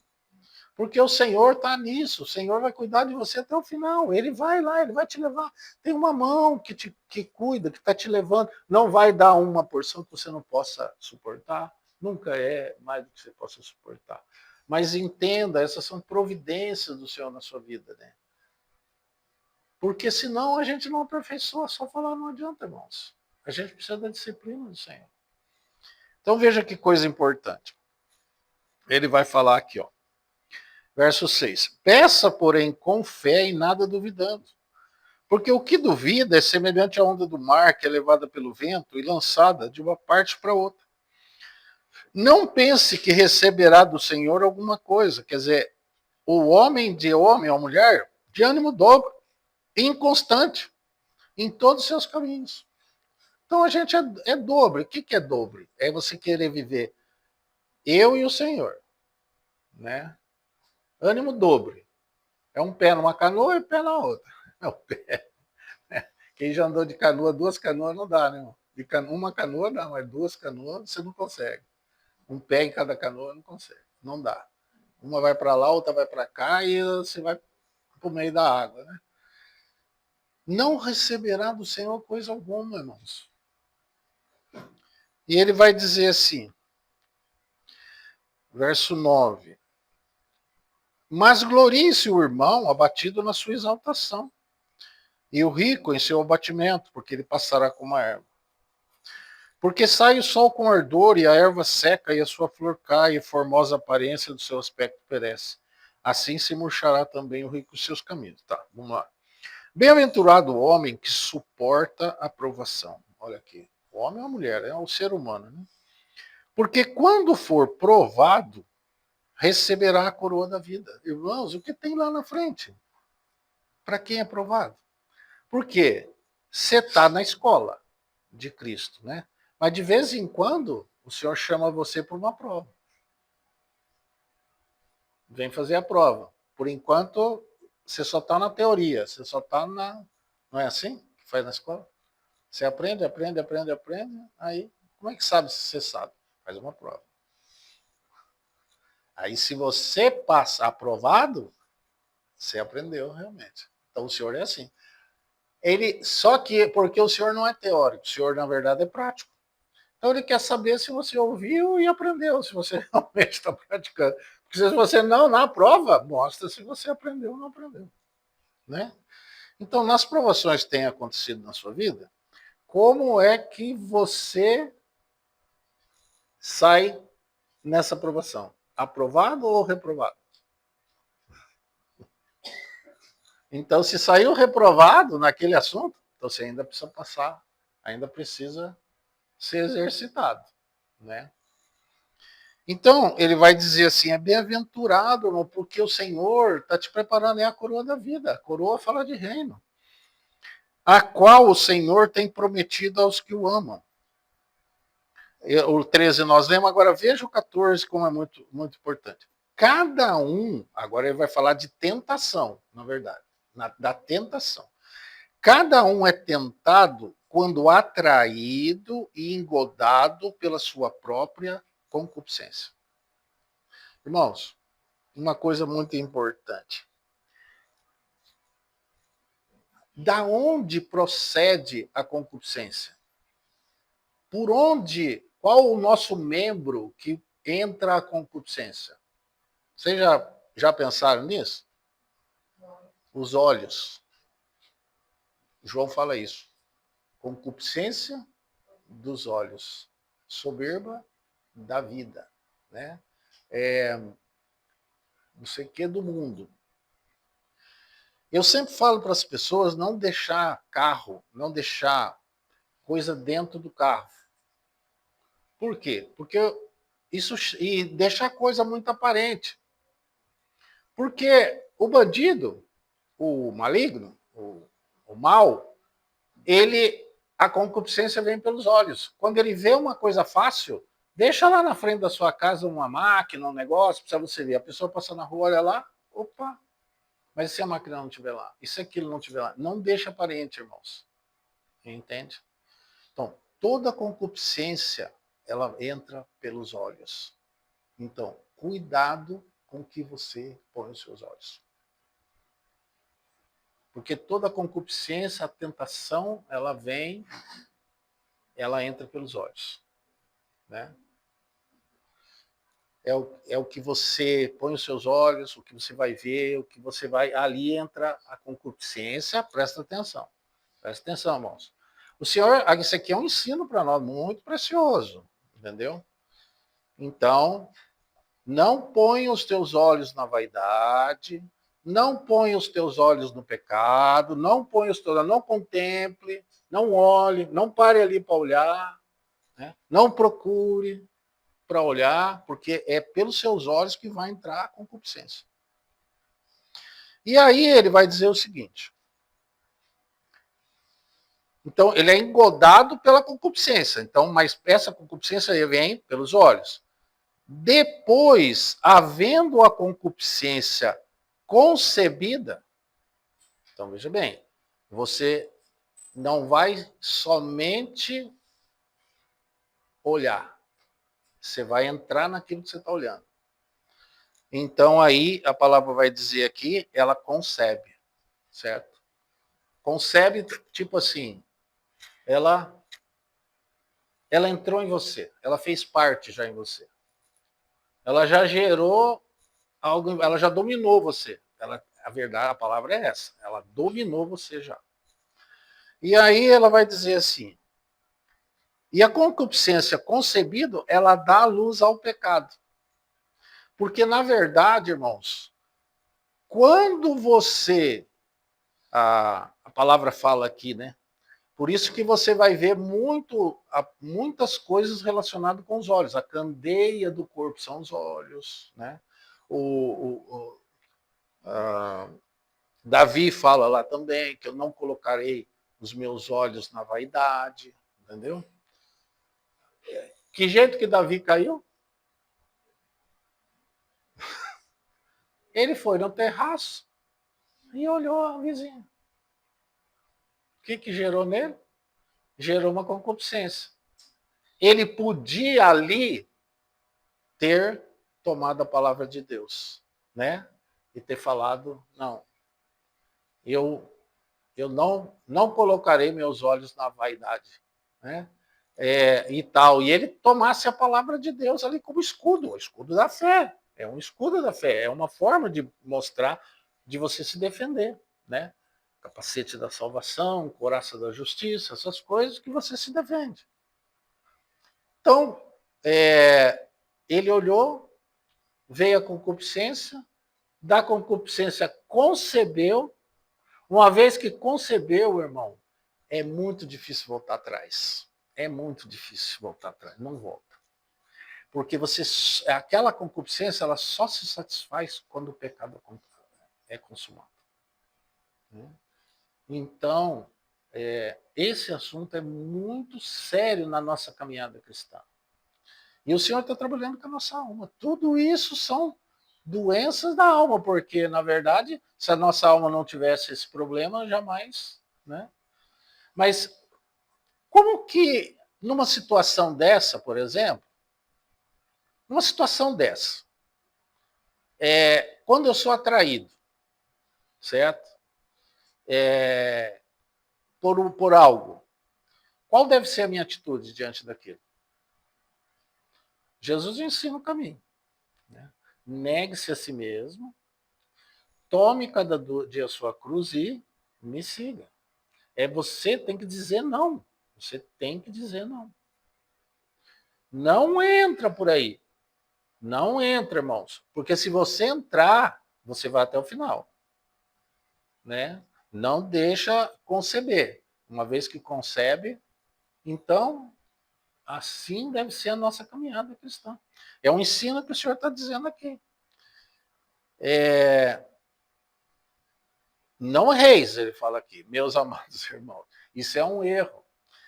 Speaker 1: Porque o Senhor está nisso, o Senhor vai cuidar de você até o final. Ele vai lá, ele vai te levar. Tem uma mão que cuida, que está te levando. Não vai dar uma porção que você não possa suportar. Nunca é mais do que você possa suportar. Mas entenda, essas são providências do Senhor na sua vida, né? Porque senão a gente não aperfeiçoa, só falar não adianta, irmãos. A gente precisa da disciplina do Senhor. Então veja que coisa importante. Ele vai falar aqui, ó. Verso 6. Peça, porém, com fé e nada duvidando. Porque o que duvida é semelhante à onda do mar que é levada pelo vento e lançada de uma parte para outra. Não pense que receberá do Senhor alguma coisa. Quer dizer, o homem ou mulher de ânimo dobro, inconstante em todos os seus caminhos. Então a gente é dobre. O que é dobre? É você querer viver eu e o Senhor, né? Ânimo dobre. É um pé numa canoa e um pé na outra. É o pé. Quem já andou de canoa, duas canoas não dá, né? Uma canoa dá, mas duas canoas você não consegue. Um pé em cada canoa não consegue. Não dá. Uma vai para lá, outra vai para cá e você vai para o meio da água, né? Não receberá do Senhor coisa alguma, irmãos. E ele vai dizer assim, verso 9. Mas glorie-se o irmão abatido na sua exaltação, e o rico em seu abatimento, porque ele passará como a erva. Porque sai o sol com ardor, e a erva seca, e a sua flor cai, e formosa aparência do seu aspecto perece. Assim se murchará também o rico os seus caminhos. Tá, vamos lá. Bem-aventurado o homem que suporta a provação. Olha aqui. O homem é a mulher, é o ser humano, né? Porque quando for provado, receberá a coroa da vida. Irmãos, o que tem lá na frente? Para quem é provado? Por quê? Você está na escola de Cristo, né? Mas de vez em quando o Senhor chama você para uma prova. Vem fazer a prova. Por enquanto, você só está na teoria, você só está na. Não é assim que faz na escola? Você aprende, aprende, aprende, aprende. Aí, como é que sabe se você sabe? Faz uma prova. Aí, se você passa aprovado, você aprendeu realmente. Então, o Senhor é assim. Ele, só que, porque o Senhor não é teórico, o Senhor, na verdade, é prático. Então ele quer saber se você ouviu e aprendeu, se você realmente está praticando. Porque se você não, na prova, mostra se você aprendeu ou não aprendeu. Né? Então, nas provações que têm acontecido na sua vida, como é que você sai nessa aprovação? Aprovado ou reprovado? Então, se saiu reprovado naquele assunto, então você ainda precisa passar, ainda precisa ser exercitado, né? Então, ele vai dizer assim, é bem-aventurado, irmão, porque o Senhor está te preparando, é a coroa da vida. A coroa fala de reino. A qual o Senhor tem prometido aos que o amam. O 13 nós lemos, agora veja o 14 como é muito, muito importante. Cada um, agora ele vai falar de tentação, na verdade, da tentação. Cada um é tentado quando atraído e engodado pela sua própria concupiscência. Irmãos, uma coisa muito importante. Da onde procede a concupiscência? por onde, qual o nosso membro que entra a concupiscência? Vocês já pensaram nisso? Os olhos. João fala isso. Concupiscência dos olhos, soberba da vida, né? Não sei o que do mundo. Eu sempre falo para as pessoas não deixar carro, não deixar coisa dentro do carro. Por quê? Porque isso e deixar coisa muito aparente. Porque o bandido, o maligno, o mal, a concupiscência vem pelos olhos. Quando ele vê uma coisa fácil, deixa lá na frente da sua casa uma máquina, um negócio, para você ver. A pessoa passa na rua, olha lá, opa, mas se a máquina não estiver lá? E se aquilo não estiver lá? Não deixa aparente, irmãos. Entende? Então, toda concupiscência, ela entra pelos olhos. Então, cuidado com o que você põe nos seus olhos. Porque toda concupiscência, a tentação, ela entra pelos olhos. Né? É o que você põe os seus olhos, o que você vai ver, o que você vai... Ali entra a concupiscência, presta atenção. Presta atenção, irmãos. O Senhor, isso aqui é um ensino para nós muito precioso, entendeu? Então, não põe os teus olhos na vaidade, não põe os teus olhos no pecado, não contemple, não olhe, não pare ali para olhar, né? Não procure para olhar, porque é pelos seus olhos que vai entrar a concupiscência. E aí ele vai dizer o seguinte: então, ele é engodado pela concupiscência. Então, mas essa concupiscência vem pelos olhos. Depois, havendo a concupiscência concebida, então veja bem, você não vai somente olhar, você vai entrar naquilo que você está olhando. Então, aí, a palavra vai dizer aqui, ela concebe, certo? Concebe, tipo assim, ela entrou em você, ela fez parte já em você. Ela já gerou algo, ela já dominou você. A verdade, a palavra é essa, ela dominou você já. E aí ela vai dizer assim: e a concupiscência concebida, ela dá luz ao pecado. Porque, na verdade, irmãos, quando você, a palavra fala aqui, né? Por isso que você vai ver muitas coisas relacionadas com os olhos. A candeia do corpo são os olhos, né? Davi fala lá também que eu não colocarei os meus olhos na vaidade, entendeu? Que jeito que Davi caiu? Ele foi no terraço e olhou a vizinha. O que gerou nele? Gerou uma concupiscência. Ele podia ali ter tomado a palavra de Deus, né? E ter falado, não, eu não colocarei meus olhos na vaidade, né? E tal. E ele tomasse a palavra de Deus ali como escudo, o escudo da fé. É um escudo da fé, é uma forma de mostrar, de você se defender, né? Capacete da salvação, couraça da justiça, essas coisas que você se defende. Então, ele olhou, veio a concupiscência, da concupiscência concebeu. Uma vez que concebeu, irmão, é muito difícil voltar atrás. É muito difícil voltar atrás, não volta. Porque aquela concupiscência, ela só se satisfaz quando o pecado é consumado. Então, esse assunto é muito sério na nossa caminhada cristã. E o Senhor está trabalhando com a nossa alma. Tudo isso são doenças da alma, porque, na verdade, se a nossa alma não tivesse esse problema, jamais, né? Mas como que, numa situação dessa, por exemplo, numa situação dessa, quando eu sou atraído, certo? Por algo, Qual deve ser a minha atitude diante daquilo? Jesus ensina o caminho. Né? Negue-se a si mesmo, tome cada dia a sua cruz e me siga. Você tem que dizer não. Você tem que dizer não. Não entra por aí. Não entra, irmãos. Porque se você entrar, você vai até o final. Né? Não deixa conceber. Uma vez que concebe, então, assim deve ser a nossa caminhada cristã. É um ensino que o Senhor está dizendo aqui. Não reis, ele fala aqui, meus amados irmãos. Isso é um erro.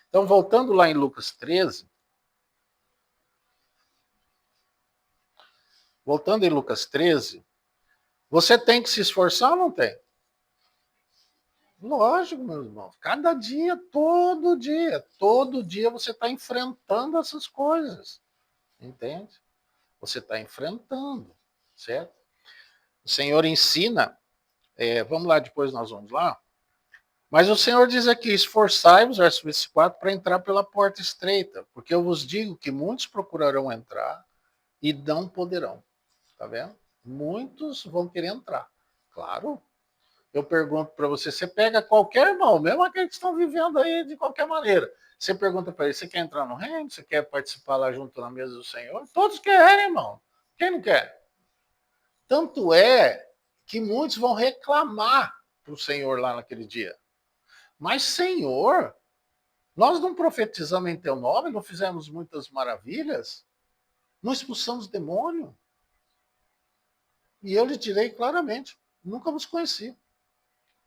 Speaker 1: Então, voltando lá em Lucas 13, você tem que se esforçar ou não tem? Lógico, meus irmãos. Cada dia, todo dia você está enfrentando essas coisas. Entende? Você está enfrentando, certo? O Senhor ensina, vamos lá, depois nós vamos lá. Mas o Senhor diz aqui, esforçai-vos, verso 24, para entrar pela porta estreita, porque eu vos digo que muitos procurarão entrar e não poderão. Tá vendo? Muitos vão querer entrar. Claro. Eu pergunto para você, você pega qualquer irmão, mesmo aqueles que estão vivendo aí de qualquer maneira. Você pergunta para ele, você quer entrar no reino? Você quer participar lá junto na mesa do Senhor? Todos querem, irmão. Quem não quer? Tanto é que muitos vão reclamar para o Senhor lá naquele dia. Mas, Senhor, nós não profetizamos em teu nome, não fizemos muitas maravilhas, não expulsamos demônio. E eu lhe direi claramente, nunca vos conheci.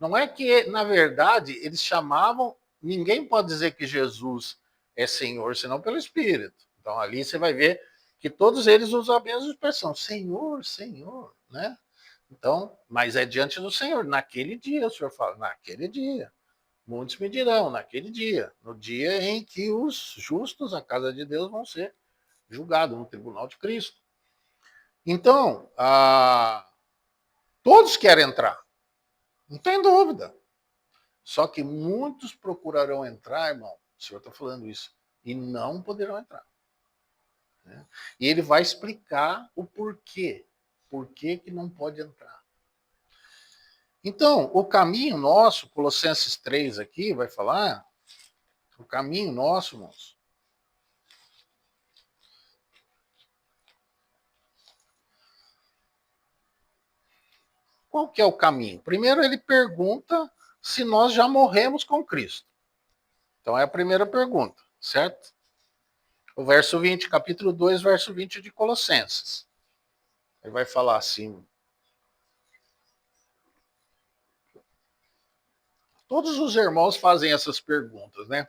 Speaker 1: Não é que, na verdade, eles chamavam, ninguém pode dizer que Jesus é Senhor, senão pelo Espírito. Então ali você vai ver que todos eles usam a mesma expressão, Senhor, Senhor, né? Então, mas é diante do Senhor, naquele dia, o Senhor fala, naquele dia. Muitos me dirão, naquele dia, no dia em que os justos, a casa de Deus, vão ser julgados no tribunal de Cristo. Então, todos querem entrar, não tem dúvida. Só que muitos procurarão entrar, irmão, o Senhor está falando isso, e não poderão entrar. Né? E ele vai explicar o porquê. Por que não pode entrar. Então, o caminho nosso, Colossenses 3 aqui vai falar, o caminho nosso, irmãos, qual que é o caminho? Primeiro ele pergunta se nós já morremos com Cristo. Então é a primeira pergunta, certo? O verso 20, capítulo 2, verso 20 de Colossenses. Ele vai falar assim. Todos os irmãos fazem essas perguntas, né?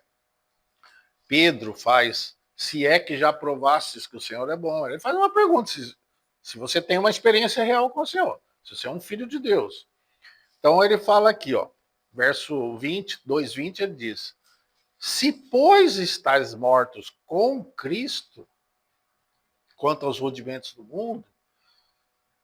Speaker 1: Pedro faz, se é que já provastes que o Senhor é bom. Ele faz uma pergunta, se você tem uma experiência real com o Senhor, se você é um filho de Deus. Então ele fala aqui, ó, verso 20, 2:20, ele diz, se, pois, estáis mortos com Cristo, quanto aos rudimentos do mundo,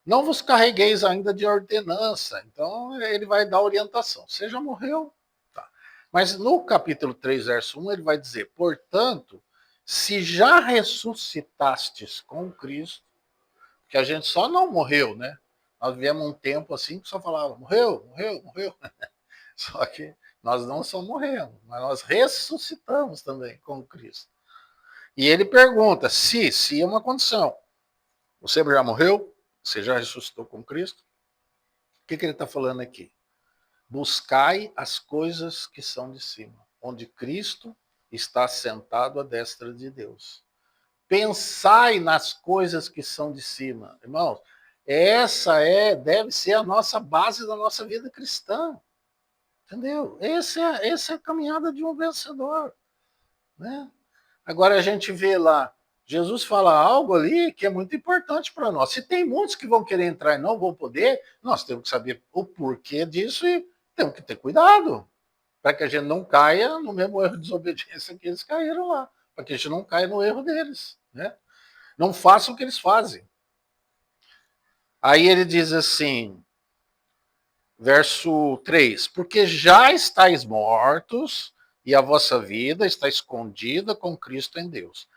Speaker 1: não vos carregueis ainda de ordenança. Então, ele vai dar orientação. Você já morreu? Tá. Mas no capítulo 3, verso 1, ele vai dizer, portanto, se já ressuscitastes com Cristo, que a gente só não morreu, né? Nós vivemos um tempo assim que só falava, morreu, morreu, morreu. Só que nós não só morremos, mas nós ressuscitamos também com Cristo. E ele pergunta se é uma condição. Você já morreu? Você já ressuscitou com Cristo? O que ele está falando aqui? Buscai as coisas que são de cima, onde Cristo está sentado à destra de Deus. Pensai nas coisas que são de cima. Irmãos, deve ser a nossa base da nossa vida cristã. Entendeu? Essa é a caminhada de um vencedor. Né? Agora a gente vê lá, Jesus fala algo ali que é muito importante para nós. Se tem muitos que vão querer entrar e não vão poder, nós temos que saber o porquê disso e temos que ter cuidado para que a gente não caia no mesmo erro de desobediência que eles caíram lá, para que a gente não caia no erro deles. Né? Não façam o que eles fazem. Aí ele diz assim, verso 3, porque já estáis mortos e a vossa vida está escondida com Cristo em Deus.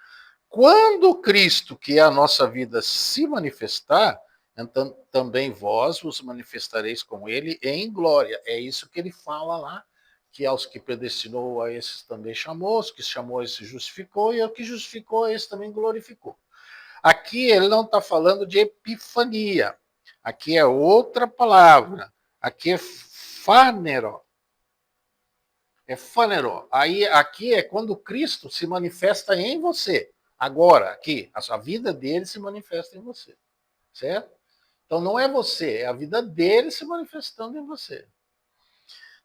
Speaker 1: Quando Cristo, que é a nossa vida, se manifestar, então também vós vos manifestareis com ele em glória. É isso que ele fala lá, que aos que predestinou, a esses também chamou, os que chamou, a esse justificou, e ao que justificou, a esse também glorificou. Aqui ele não está falando de epifania. Aqui é outra palavra. Aqui é fânero. É fânero. Aí, aqui é quando Cristo se manifesta em você. Agora, aqui, a vida dele se manifesta em você. Certo? Então não é você, é a vida dele se manifestando em você.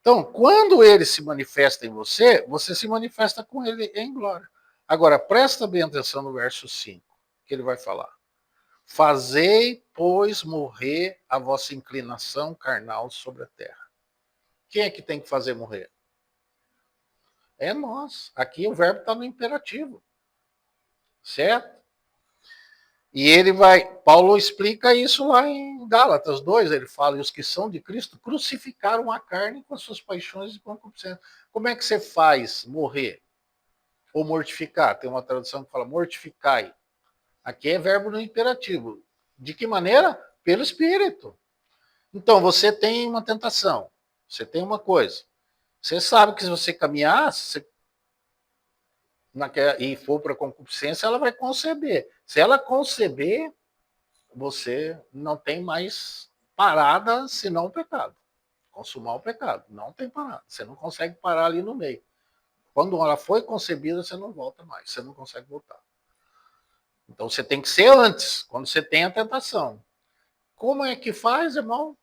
Speaker 1: Então, quando ele se manifesta em você, você se manifesta com ele em glória. Agora, presta bem atenção no verso 5, que ele vai falar. Fazei, pois, morrer a vossa inclinação carnal sobre a terra. Quem é que tem que fazer morrer? É nós. Aqui o verbo está no imperativo. Certo? E ele vai, Paulo explica isso lá em Gálatas 2, ele fala, e os que são de Cristo crucificaram a carne com as suas paixões e concupiscências. Como é que você faz morrer? Ou mortificar? Tem uma tradução que fala mortificai. Aqui é verbo no imperativo. De que maneira? Pelo Espírito. Então, você tem uma tentação, você tem uma coisa. Você sabe que se você caminhar, se você e for para concupiscência, ela vai conceber. Se ela conceber, você não tem mais parada senão o pecado. Consumar o pecado. Não tem parada. Você não consegue parar ali no meio. Quando ela foi concebida, você não volta mais. Você não consegue voltar. Então você tem que ser antes, quando você tem a tentação. Como é que faz, irmão?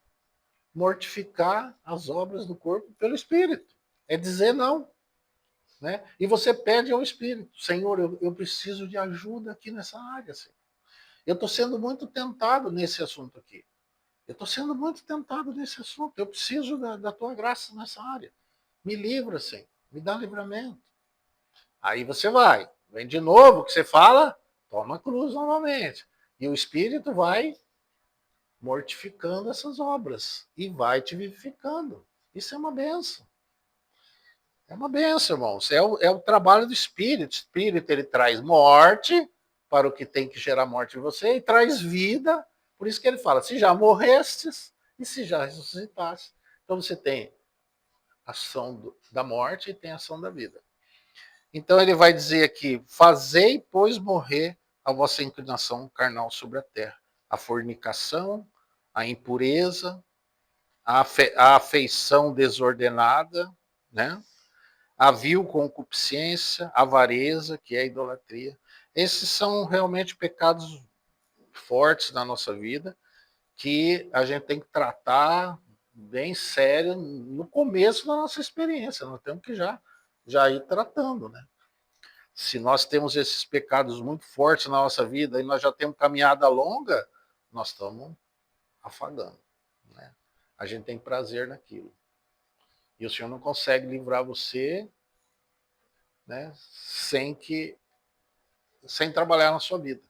Speaker 1: Mortificar as obras do corpo pelo Espírito. É dizer não. Né? E você pede ao Espírito, Senhor, eu preciso de ajuda aqui nessa área. Senhor. Eu estou sendo muito tentado nesse assunto aqui. Eu estou sendo muito tentado nesse assunto. Eu preciso da tua graça nessa área. Me livra, Senhor. Me dá livramento. Aí você vai. Vem de novo, o que você fala? Toma a cruz novamente. E o Espírito vai mortificando essas obras. E vai te vivificando. Isso é uma benção. É uma benção, irmãos. É o trabalho do Espírito. O Espírito, ele traz morte para o que tem que gerar morte em você e traz vida. Por isso que ele fala, se já morrestes e se já ressuscitaste. Então você tem ação da morte e tem ação da vida. Então ele vai dizer aqui, fazei, pois, morrer a vossa inclinação carnal sobre a terra. A fornicação, a impureza, a afeição desordenada, né? A vil concupiscência, a avareza, que é a idolatria. Esses são realmente pecados fortes na nossa vida, que a gente tem que tratar bem sério no começo da nossa experiência. Nós temos que já ir tratando, né? Se nós temos esses pecados muito fortes na nossa vida e nós já temos caminhada longa, nós estamos afagando, né? A gente tem prazer naquilo. E o Senhor não consegue livrar você, né, sem trabalhar na sua vida.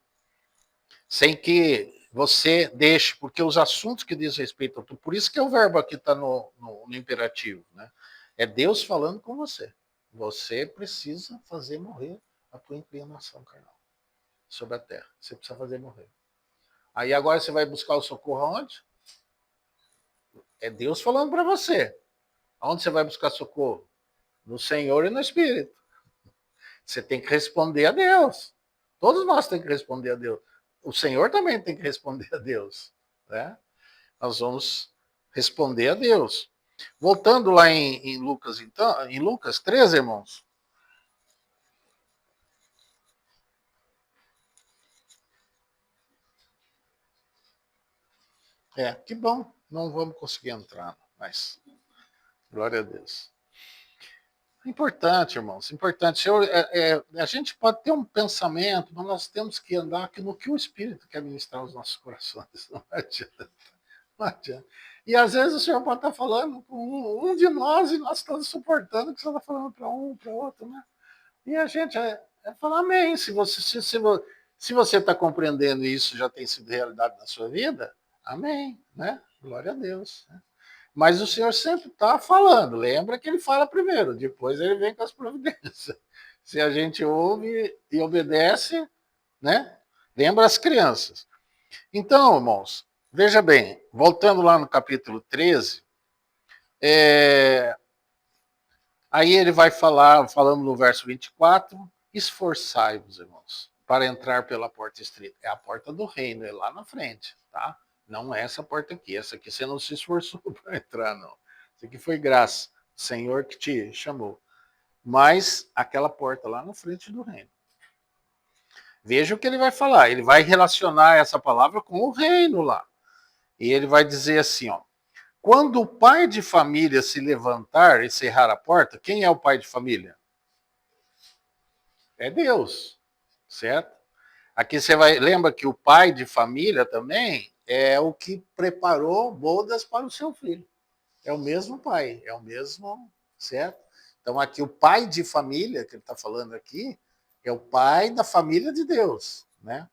Speaker 1: Sem que você deixe, porque os assuntos que diz respeito a tudo, por isso que o verbo aqui está no imperativo, né? É Deus falando com você. Você precisa fazer morrer a tua inclinação carnal sobre a terra. Você precisa fazer morrer. Aí agora você vai buscar o socorro aonde? É Deus falando para você. Aonde você vai buscar socorro? No Senhor e no Espírito. Você tem que responder a Deus. Todos nós temos que responder a Deus. O Senhor também tem que responder a Deus. Né? Nós vamos responder a Deus. Voltando lá em Lucas, então, em Lucas 13, irmãos. Que bom. Não vamos conseguir entrar, mas glória a Deus. Importante, irmãos, importante. A gente pode ter um pensamento, mas nós temos que andar aqui no que o Espírito quer ministrar aos nossos corações. Não adianta. Não adianta. E às vezes o Senhor pode estar falando com um de nós e nós estamos suportando o que você está falando para um, para outro, né? E a gente falar amém. Se você está compreendendo isso, já tem sido realidade na sua vida, amém, né? Glória a Deus. Né? Mas o Senhor sempre está falando. Lembra que ele fala primeiro, depois ele vem com as providências. Se a gente ouve e obedece, né? Lembra as crianças. Então, irmãos, veja bem, voltando lá no capítulo 13, aí ele vai falar, falando no verso 24, esforçai-vos, irmãos, para entrar pela porta estreita. É a porta do reino, é lá na frente, tá? Não é essa porta aqui. Essa aqui você não se esforçou para entrar, não. Isso aqui foi graça. O Senhor que te chamou. Mas aquela porta lá na frente do reino. Veja o que ele vai falar. Ele vai relacionar essa palavra com o reino lá. E ele vai dizer assim, ó. Quando o pai de família se levantar e cerrar a porta, quem é o pai de família? É Deus, certo? Aqui você vai, lembra que o pai de família também é o que preparou bodas para o seu filho. É o mesmo pai, é o mesmo, certo? Então aqui o pai de família que ele está falando aqui é o pai da família de Deus, né?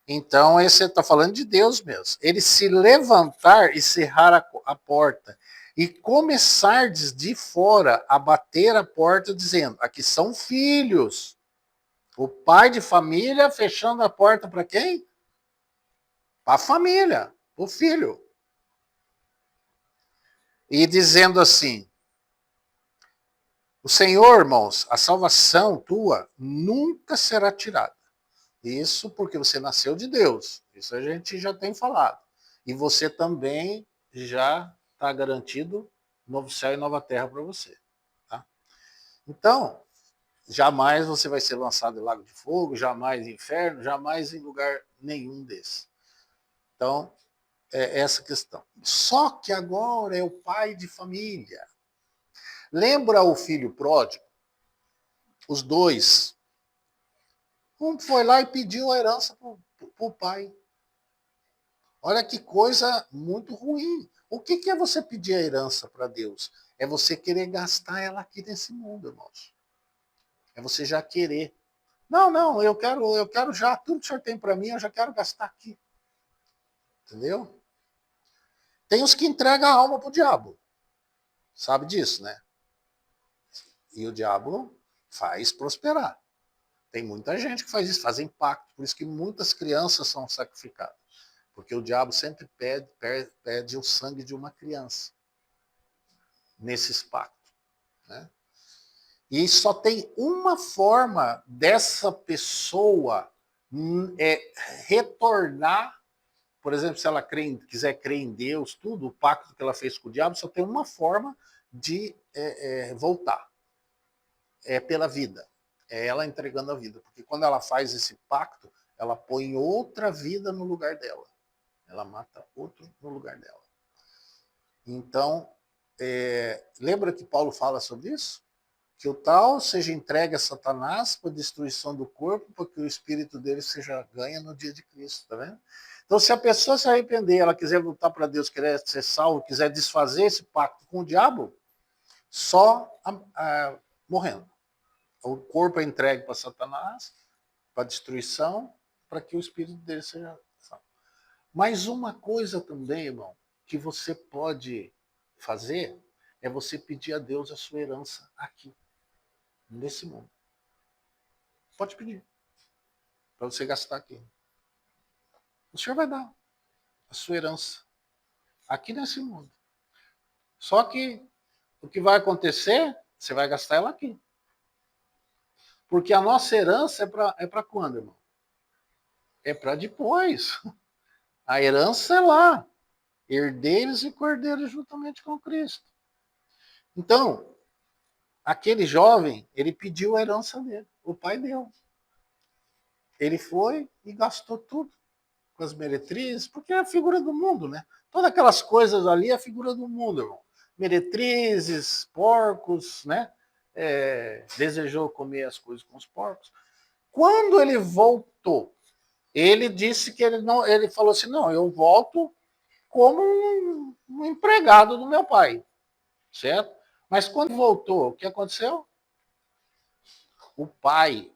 Speaker 1: Então esse está falando de Deus mesmo. Ele se levantar e cerrar a porta e começar de fora a bater a porta dizendo: aqui são filhos. O pai de família fechando a porta para quem? Para a família, o filho. E dizendo assim: o Senhor, irmãos, a salvação tua nunca será tirada. Isso porque você nasceu de Deus. Isso a gente já tem falado. E você também já está garantido novo céu e nova terra para você. Tá? Então, jamais você vai ser lançado em lago de fogo, jamais em inferno, jamais em lugar nenhum desse. Então, é essa questão. Só que agora é o pai de família. Lembra o filho pródigo? Os dois. Um foi lá e pediu a herança para o pai. Olha que coisa muito ruim. O que é você pedir a herança para Deus? É você querer gastar ela aqui nesse mundo, irmãos. É você já querer. Não, não, eu quero já, tudo que o senhor tem para mim, eu já quero gastar aqui. Entendeu? Tem os que entregam a alma para o diabo. Sabe disso, né? E o diabo faz prosperar. Tem muita gente que faz isso, fazem pacto. Por isso que muitas crianças são sacrificadas. Porque o diabo sempre pede o sangue de uma criança nesses pactos. Né? E só tem uma forma dessa pessoa retornar. Por exemplo, se ela quiser crer em Deus, tudo, o pacto que ela fez com o diabo, só tem uma forma de voltar. É pela vida. É ela entregando a vida. Porque quando ela faz esse pacto, ela põe outra vida no lugar dela. Ela mata outro no lugar dela. Então, lembra que Paulo fala sobre isso? Que o tal seja entregue a Satanás para a destruição do corpo, para que o espírito dele seja ganho no dia de Cristo, tá vendo? Então, se a pessoa se arrepender, ela quiser voltar para Deus, quiser ser salvo, quiser desfazer esse pacto com o diabo, só morrendo. O corpo é entregue para Satanás, para destruição, para que o espírito dele seja salvo. Mas uma coisa também, irmão, que você pode fazer é você pedir a Deus a sua herança aqui, nesse mundo. Pode pedir, para você gastar aqui. O Senhor vai dar a sua herança aqui nesse mundo. Só que o que vai acontecer, você vai gastar ela aqui. Porque a nossa herança é para quando, irmão? É para depois. A herança é lá. Herdeiros e cordeiros juntamente com Cristo. Então, aquele jovem, ele pediu a herança dele. O pai deu. Ele foi e gastou tudo com as meretrizes, porque é a figura do mundo, né? Todas aquelas coisas ali é a figura do mundo, irmão. Meretrizes, porcos, né? Desejou comer as coisas com os porcos. Quando ele voltou, ele disse que ele não, ele falou assim, não, eu volto como um empregado do meu pai, certo? Mas quando voltou, o que aconteceu? O pai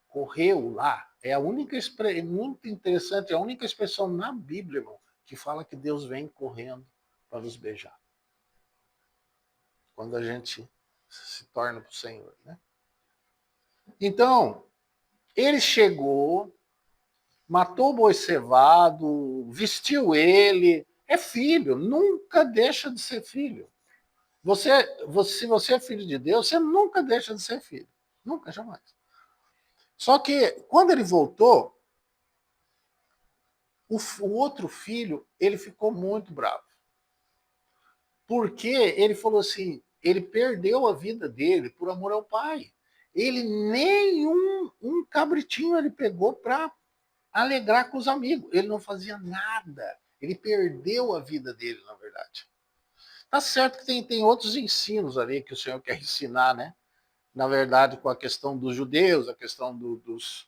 Speaker 1: correu lá. É a única expressão, muito interessante, é a única expressão na Bíblia, irmão, que fala que Deus vem correndo para nos beijar. quando a gente se torna para o Senhor, né? Então, ele chegou, matou o boi cevado, vestiu ele, é filho, nunca deixa de ser filho. Se você é filho de Deus, você nunca deixa de ser filho. Nunca, jamais. Só que quando ele voltou, o outro filho, ele ficou muito bravo. Porque ele falou assim, ele perdeu a vida dele por amor ao pai. Ele nem um cabritinho ele pegou para alegrar com os amigos. Ele não fazia nada. Ele perdeu a vida dele, na verdade. Tá certo que tem outros ensinos ali que o Senhor quer ensinar, né? Na verdade, com a questão dos judeus, a questão dos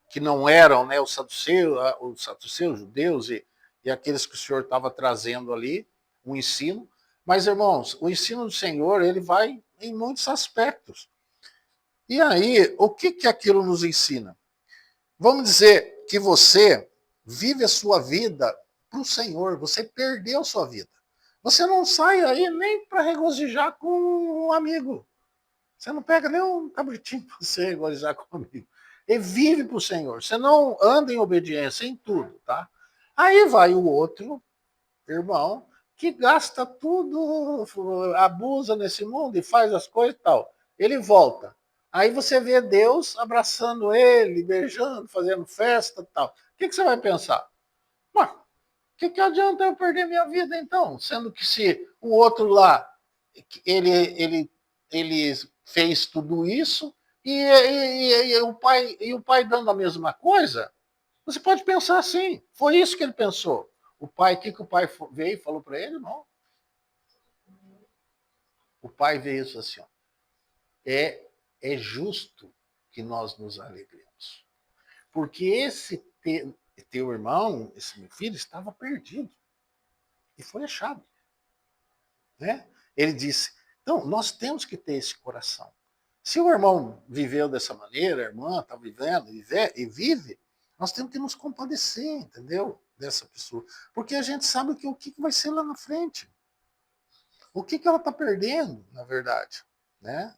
Speaker 1: que não eram, né, os saduceus, judeus e aqueles que o Senhor estava trazendo ali, um ensino. Mas, irmãos, o ensino do Senhor, ele vai em muitos aspectos. E aí, o que aquilo nos ensina? Vamos dizer que você vive a sua vida para o Senhor, você perdeu a sua vida. Você não sai aí nem para regozijar com um amigo. Você não pega nem um cabritinho para você regozijar com um amigo. E vive para o Senhor. Você não anda em obediência em tudo, tá? Aí vai o outro irmão que gasta tudo, abusa nesse mundo e faz as coisas e tal. Ele volta. Aí você vê Deus abraçando ele, beijando, fazendo festa e tal. O que você vai pensar? Mas o que adianta eu perder minha vida então? Sendo que se o outro lá, ele fez tudo isso e o pai dando a mesma coisa, você pode pensar assim. Foi isso que ele pensou. O pai, o que o pai veio e falou para ele? Não. O pai veio e disse assim: ó, é justo que nós nos alegremos. Porque esse teu irmão, esse meu filho, estava perdido e foi achado. Né? Ele disse: então, nós temos que ter esse coração. Se o irmão viveu dessa maneira, a irmã está vivendo e vive, nós temos que nos compadecer, entendeu? Dessa pessoa. Porque a gente sabe o que vai ser lá na frente. O que ela está perdendo, na verdade. Né?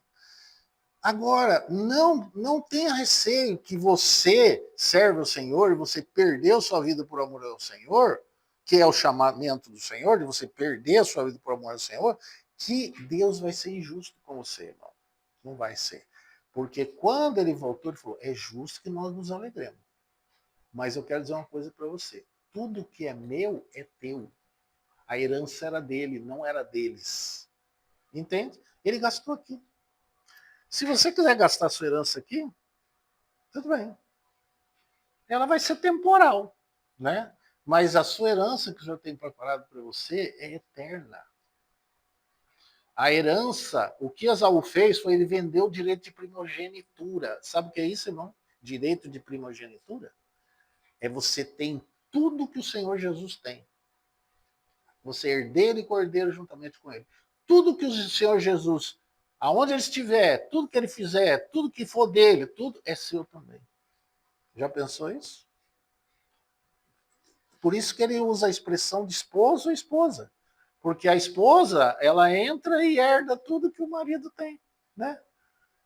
Speaker 1: Agora, não tenha receio que você serve ao Senhor e você perdeu sua vida por amor ao Senhor, que é o chamamento do Senhor, de você perder a sua vida por amor ao Senhor, que Deus vai ser injusto com você, irmão. Não vai ser. Porque quando ele voltou, ele falou: é justo que nós nos alegremos. Mas eu quero dizer uma coisa para você: tudo que é meu é teu. A herança era dele, não era deles. Entende? Ele gastou aqui. Se você quiser gastar sua herança aqui, tudo bem. Ela vai ser temporal, né? Mas a sua herança que o Senhor tem preparado para você é eterna. A herança, o que Esaú fez foi ele vendeu o direito de primogenitura. Sabe o que é isso, irmão? Direito de primogenitura? É você tem tudo que o Senhor Jesus tem. Você é herdeiro e cordeiro juntamente com ele. Tudo que o Senhor Jesus, aonde ele estiver, tudo que ele fizer, tudo que for dele, tudo é seu também. Já pensou isso? Por isso que ele usa a expressão de esposo ou esposa. Porque a esposa, ela entra e herda tudo que o marido tem, né?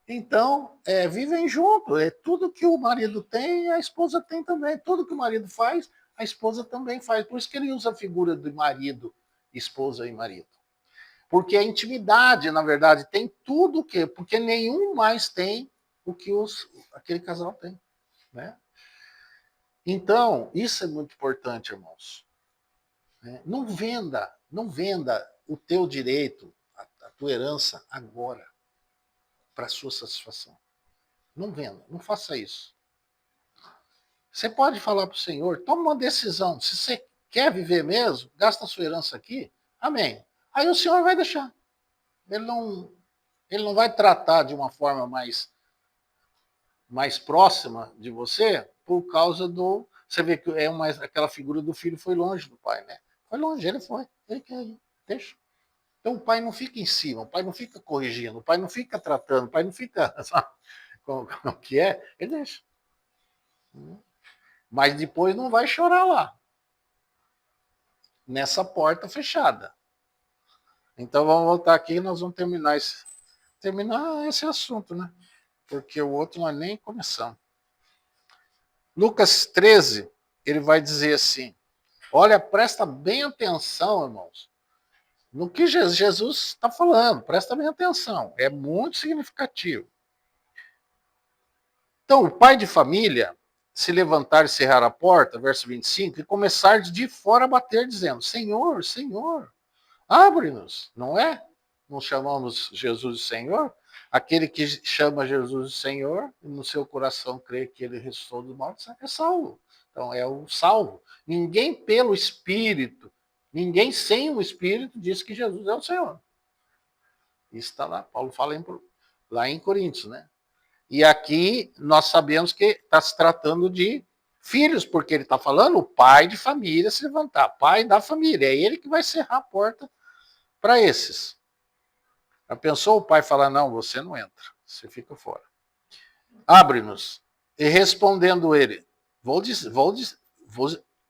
Speaker 1: Então, vivem junto. É tudo que o marido tem, a esposa tem também. Tudo que o marido faz, a esposa também faz. Por isso que ele usa a figura de marido, esposa e marido. Porque a intimidade, na verdade, tem tudo o quê? Porque nenhum mais tem o que aquele casal tem, né? Então, isso é muito importante, irmãos. Não venda o teu direito, a tua herança agora, para sua satisfação. Não venda, não faça isso. Você pode falar para o Senhor, toma uma decisão. Se você quer viver mesmo, gasta a sua herança aqui, amém. Aí o Senhor vai deixar. Ele não vai tratar de uma forma mais próxima de você por causa do. Você vê que aquela figura do filho foi longe do pai, né? Foi longe, ele foi. Ele quer ir, deixa. Então o pai não fica em cima, o pai não fica corrigindo, o pai não fica tratando, o pai não fica. Sabe, como que é? Ele deixa. Mas depois não vai chorar lá, nessa porta fechada. Então vamos voltar aqui e nós vamos terminar esse assunto, né? Porque o outro nós nem começamos. Lucas 13, ele vai dizer assim, olha, presta bem atenção, irmãos, no que Jesus está falando, presta bem atenção, é muito significativo. Então, o pai de família se levantar e cerrar a porta, verso 25, e começar de fora a bater, dizendo, Senhor, Senhor, abre-nos, não é? Não chamamos Jesus de Senhor? Aquele que chama Jesus de Senhor, e no seu coração crê que ele ressuscitou dos mortos, é salvo. Então, é o salvo. Ninguém pelo Espírito, ninguém sem o Espírito diz que Jesus é o Senhor. Isso está lá, Paulo fala lá em Coríntios, né? E aqui nós sabemos que está se tratando de filhos, porque ele está falando o pai de família se levantar, pai da família, é ele que vai cerrar a porta para esses. Já pensou o pai falar, não, você não entra, você fica fora. Abre-nos. E respondendo ele,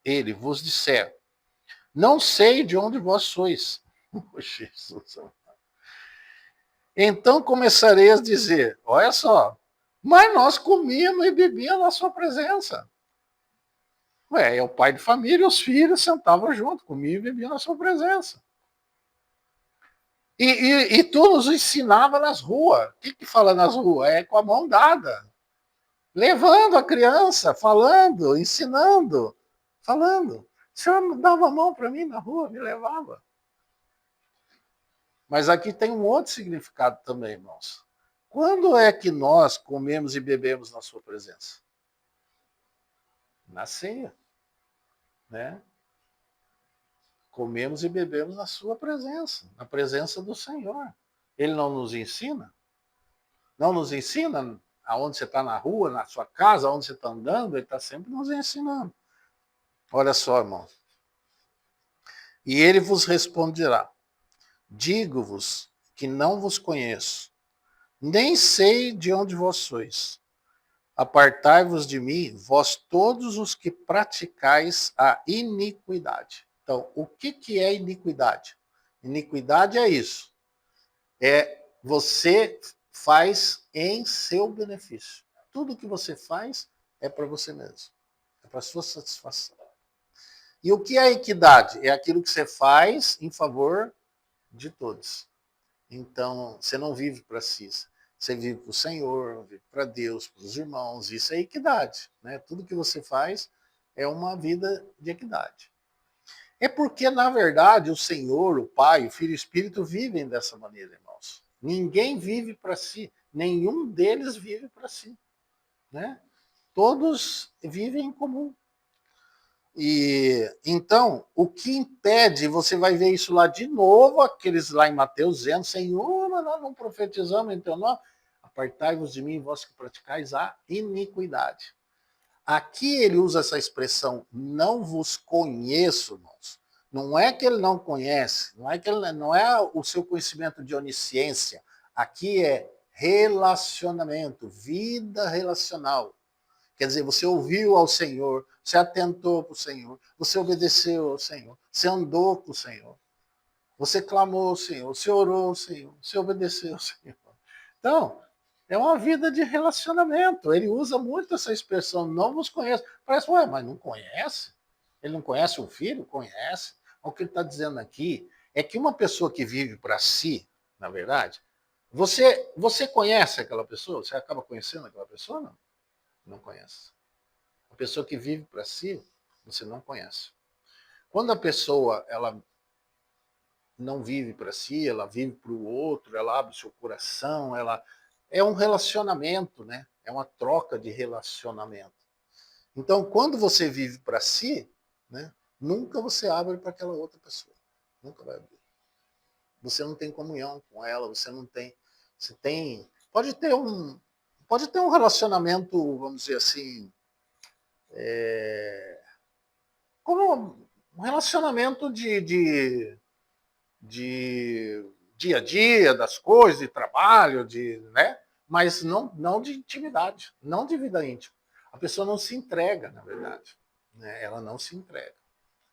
Speaker 1: ele vos disser, não sei de onde vós sois. Jesus. Então começareis a dizer, olha só, mas nós comíamos e bebíamos na sua presença. Ué, é o pai de família e os filhos sentavam junto, comiam e bebiam na sua presença. E tu nos ensinava nas ruas. O que fala nas ruas? É com a mão dada. Levando a criança, falando, ensinando, falando. O senhor dava a mão para mim na rua, me levava. Mas aqui tem um outro significado também, irmãos. Quando é que nós comemos e bebemos na sua presença? Na ceia, né? Comemos e bebemos na sua presença, na presença do Senhor. Ele não nos ensina? Não nos ensina aonde você está na rua, na sua casa, aonde você está andando, ele está sempre nos ensinando. Olha só, irmão. E ele vos responderá, digo-vos que não vos conheço, nem sei de onde vós sois. Apartai-vos de mim, vós todos os que praticais a iniquidade. Então, o que é iniquidade? Iniquidade é isso. É você faz em seu benefício. Tudo que você faz é para você mesmo. É para sua satisfação. E o que é equidade? É aquilo que você faz em favor de todos. Então, você não vive para si. Você vive para o Senhor, vive para Deus, para os irmãos. Isso é equidade. Né? Tudo que você faz é uma vida de equidade. É porque, na verdade, o Senhor, o Pai, o Filho e o Espírito vivem dessa maneira, irmãos. Ninguém vive para si. Nenhum deles vive para si. Né? Todos vivem em comum. E então, o que impede, você vai ver isso lá de novo, aqueles lá em Mateus dizendo, Senhor, mas nós não profetizamos em teu nome, apartai-vos de mim, vós que praticais a iniquidade. Aqui ele usa essa expressão, não vos conheço, irmãos. Não é que ele não conhece, não é o seu conhecimento de onisciência. Aqui é relacionamento, vida relacional. Quer dizer, você ouviu ao Senhor, você atentou para o Senhor, você obedeceu ao Senhor, você andou com o Senhor, você clamou ao Senhor, você orou ao Senhor, você obedeceu ao Senhor. Então, é uma vida de relacionamento. Ele usa muito essa expressão, não vos conheço. Parece, ué, mas não conhece? Ele não conhece um filho? Conhece. O que ele está dizendo aqui é que uma pessoa que vive para si, na verdade, você conhece aquela pessoa? Você acaba conhecendo aquela pessoa? Não. Não conhece. A pessoa que vive para si, você não conhece. Quando a pessoa ela não vive para si, ela vive para o outro, ela abre seu coração, ela é um relacionamento, né? É uma troca de relacionamento. Então, quando você vive para si, né? Nunca você abre para aquela outra pessoa. Nunca vai abrir. Você não tem comunhão com ela, você não tem, você tem, pode ter um relacionamento, vamos dizer assim, como um relacionamento de dia a dia, das coisas, de trabalho, né? Mas não de intimidade, não de vida íntima. A pessoa não se entrega, na verdade. Né? Ela não se entrega.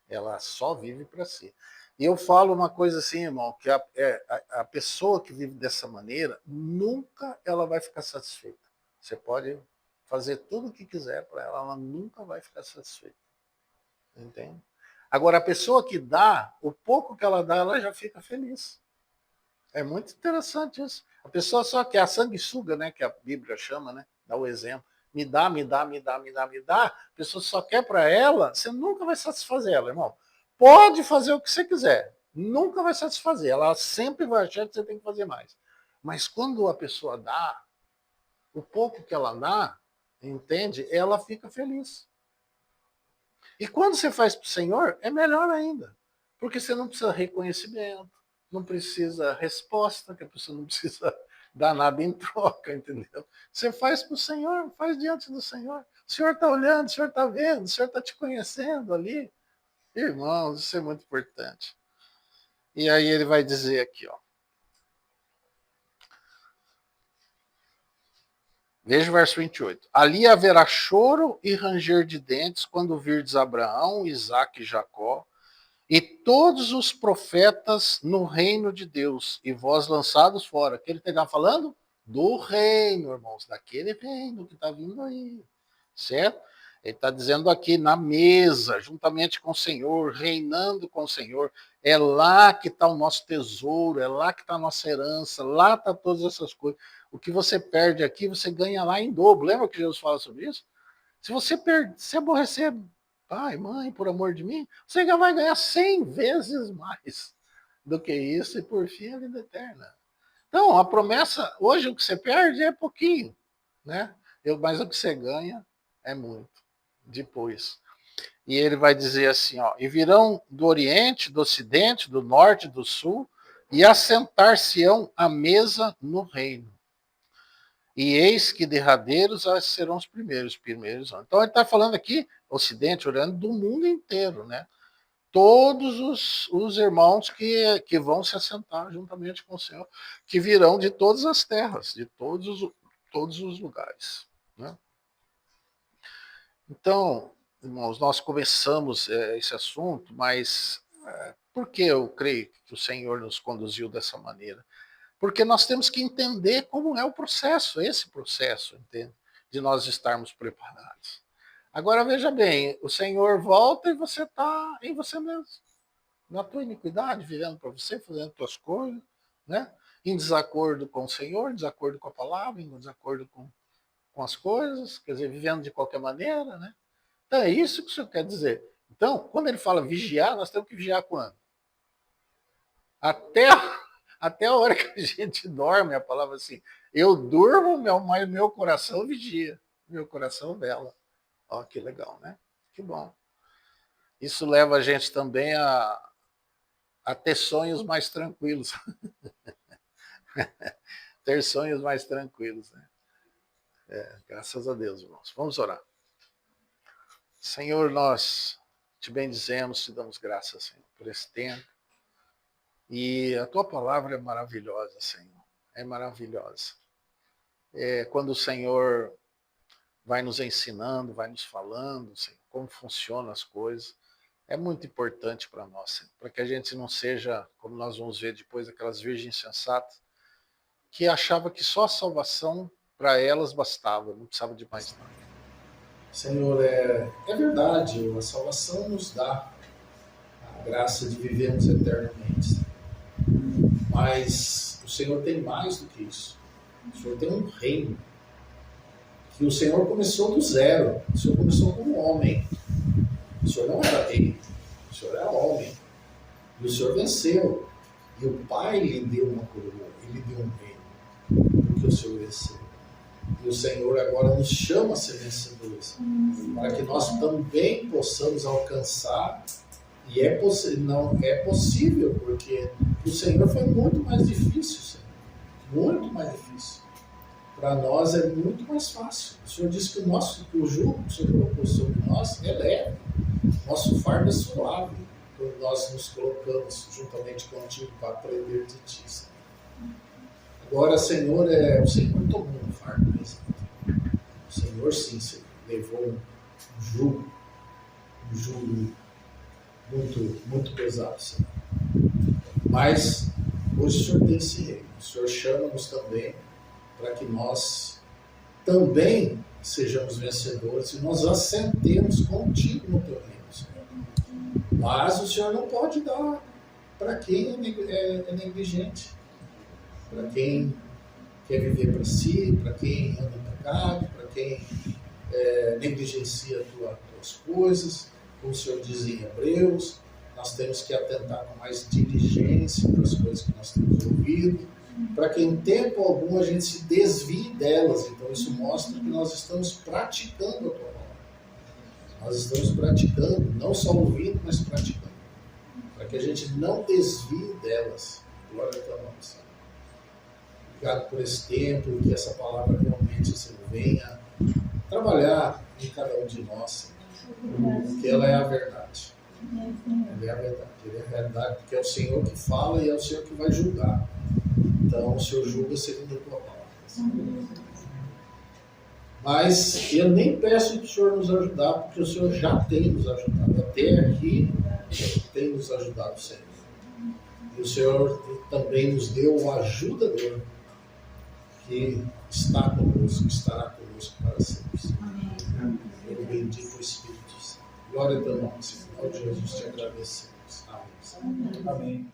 Speaker 1: Ela só vive para si. E eu falo uma coisa assim, irmão, que a pessoa que vive dessa maneira, nunca ela vai ficar satisfeita. Você pode fazer tudo o que quiser para ela, ela nunca vai ficar satisfeita. Entende? Agora, a pessoa que dá, o pouco que ela dá, ela já fica feliz. É muito interessante isso. A pessoa só quer a sanguessuga, né, que a Bíblia chama, né? Dá o exemplo. Me dá, me dá, me dá, me dá, me dá. A pessoa só quer para ela, você nunca vai satisfazer ela, irmão. Pode fazer o que você quiser, nunca vai satisfazer. Ela sempre vai achar que você tem que fazer mais. Mas quando a pessoa dá, o pouco que ela dá, entende? Ela fica feliz. E quando você faz para o Senhor, é melhor ainda. Porque você não precisa reconhecimento, não precisa resposta, que a pessoa não precisa dar nada em troca, entendeu? Você faz para o Senhor, faz diante do Senhor. O Senhor está olhando, o Senhor está vendo, o Senhor está te conhecendo ali. Irmãos, isso é muito importante. E aí ele vai dizer aqui, ó. Veja o verso 28. Ali haverá choro e ranger de dentes quando virdes Abraão, Isaque e Jacó, e todos os profetas no reino de Deus, e vós lançados fora. O que ele está falando? Do reino, irmãos, daquele reino que está vindo aí, certo? Ele está dizendo aqui, na mesa, juntamente com o Senhor, reinando com o Senhor. É lá que está o nosso tesouro, é lá que está a nossa herança, lá está todas essas coisas. O que você perde aqui, você ganha lá em dobro. Lembra que Jesus fala sobre isso? Se você se aborrecer pai, mãe, por amor de mim, você já vai ganhar 100 vezes mais do que isso e por fim a vida eterna. Então, a promessa, hoje o que você perde é pouquinho, né? Mas o que você ganha é muito depois. E ele vai dizer assim, ó, e virão do Oriente, do Ocidente, do Norte, do Sul, e assentar-se-ão à mesa no reino. E eis que derradeiros serão os primeiros. Então ele está falando aqui, Ocidente, olhando do mundo inteiro, né? Todos os irmãos que vão se assentar juntamente com o Senhor, que virão de todas as terras, de todos os lugares. Né? Então, irmãos, nós começamos esse assunto, mas por que eu creio que o Senhor nos conduziu dessa maneira? Porque nós temos que entender como é o processo, esse processo, entende? De nós estarmos preparados. Agora veja bem, o Senhor volta e você está em você mesmo, na tua iniquidade, vivendo para você, fazendo tuas coisas, né? Em desacordo com o Senhor, em desacordo com a palavra, em desacordo com as coisas, quer dizer, vivendo de qualquer maneira, né? Então é isso que o Senhor quer dizer. Então, quando ele fala vigiar, nós temos que vigiar quando? Até a hora que a gente dorme, a palavra assim, eu durmo, mas meu coração vigia, meu coração vela. Ó, que legal, né? Que bom. Isso leva a gente também a ter sonhos mais tranquilos. Ter sonhos mais tranquilos, né? Graças a Deus, irmãos. Vamos orar. Senhor, nós te bendizemos, te damos graças, Senhor, por esse tempo. E a tua palavra é maravilhosa, Senhor. É maravilhosa. Quando o Senhor vai nos ensinando, vai nos falando, Senhor, como funcionam as coisas, é muito importante para nós, Senhor, para que a gente não seja, como nós vamos ver depois, aquelas virgens sensatas, que achava que só a salvação para elas bastava, não precisava de mais nada.
Speaker 2: Senhor, é verdade, a salvação nos dá a graça de vivermos eternamente. Mas o Senhor tem mais do que isso. O Senhor tem um reino. Que o Senhor começou do zero. O Senhor começou como homem. O Senhor não era rei. O Senhor era homem. E o Senhor venceu. E o Pai lhe deu uma coroa. Ele deu um reino. Porque o Senhor venceu. E o Senhor agora nos chama a ser vencedores. Para que nós também possamos alcançar. E não é possível, porque o Senhor foi muito mais difícil, Senhor. Muito mais difícil. Para nós é muito mais fácil. O Senhor disse que o jugo que o Senhor colocou sobre nós é leve. Nosso fardo é suave, quando nós nos colocamos juntamente contigo para aprender de ti, Senhor. Agora, Senhor, o Senhor tomou um fardo mesmo. O Senhor, sim, Senhor, levou um jugo muito, muito pesado, Senhor. Mas hoje o Senhor tem esse reino. O Senhor chama-nos também para que nós também sejamos vencedores e nós assentemos contigo no teu reino, Senhor. Mas o Senhor não pode dar para quem é negligente, para quem quer viver para si, para quem anda em pecado, para quem negligencia tuas coisas. Como o Senhor diz em Hebreus, nós temos que atentar com mais diligência para as coisas que nós temos ouvido, para que em tempo algum a gente se desvie delas. Então isso mostra que nós estamos praticando a tua palavra. Nós estamos praticando, não só ouvindo, mas praticando, para que a gente não desvie delas. Glória a teu nome, Senhor. Obrigado por esse tempo, que essa palavra realmente, Senhor, venha trabalhar em cada um de nós, Senhor, porque ela é a verdade. Ela é a verdade, ela é a verdade, porque é o Senhor que fala e é o Senhor que vai julgar. Então o Senhor julga segundo a tua palavra, Senhor. Mas eu nem peço que o Senhor nos ajudar, porque o Senhor já tem nos ajudado. Até aqui tem nos ajudado, Senhor. E o Senhor também nos deu o ajudador, que está conosco, estará conosco para sempre. Eu bendito o Espírito Santo. Glória a teu nome, Senhor. Em nome de Jesus te agradecemos. Amém.
Speaker 3: Amém.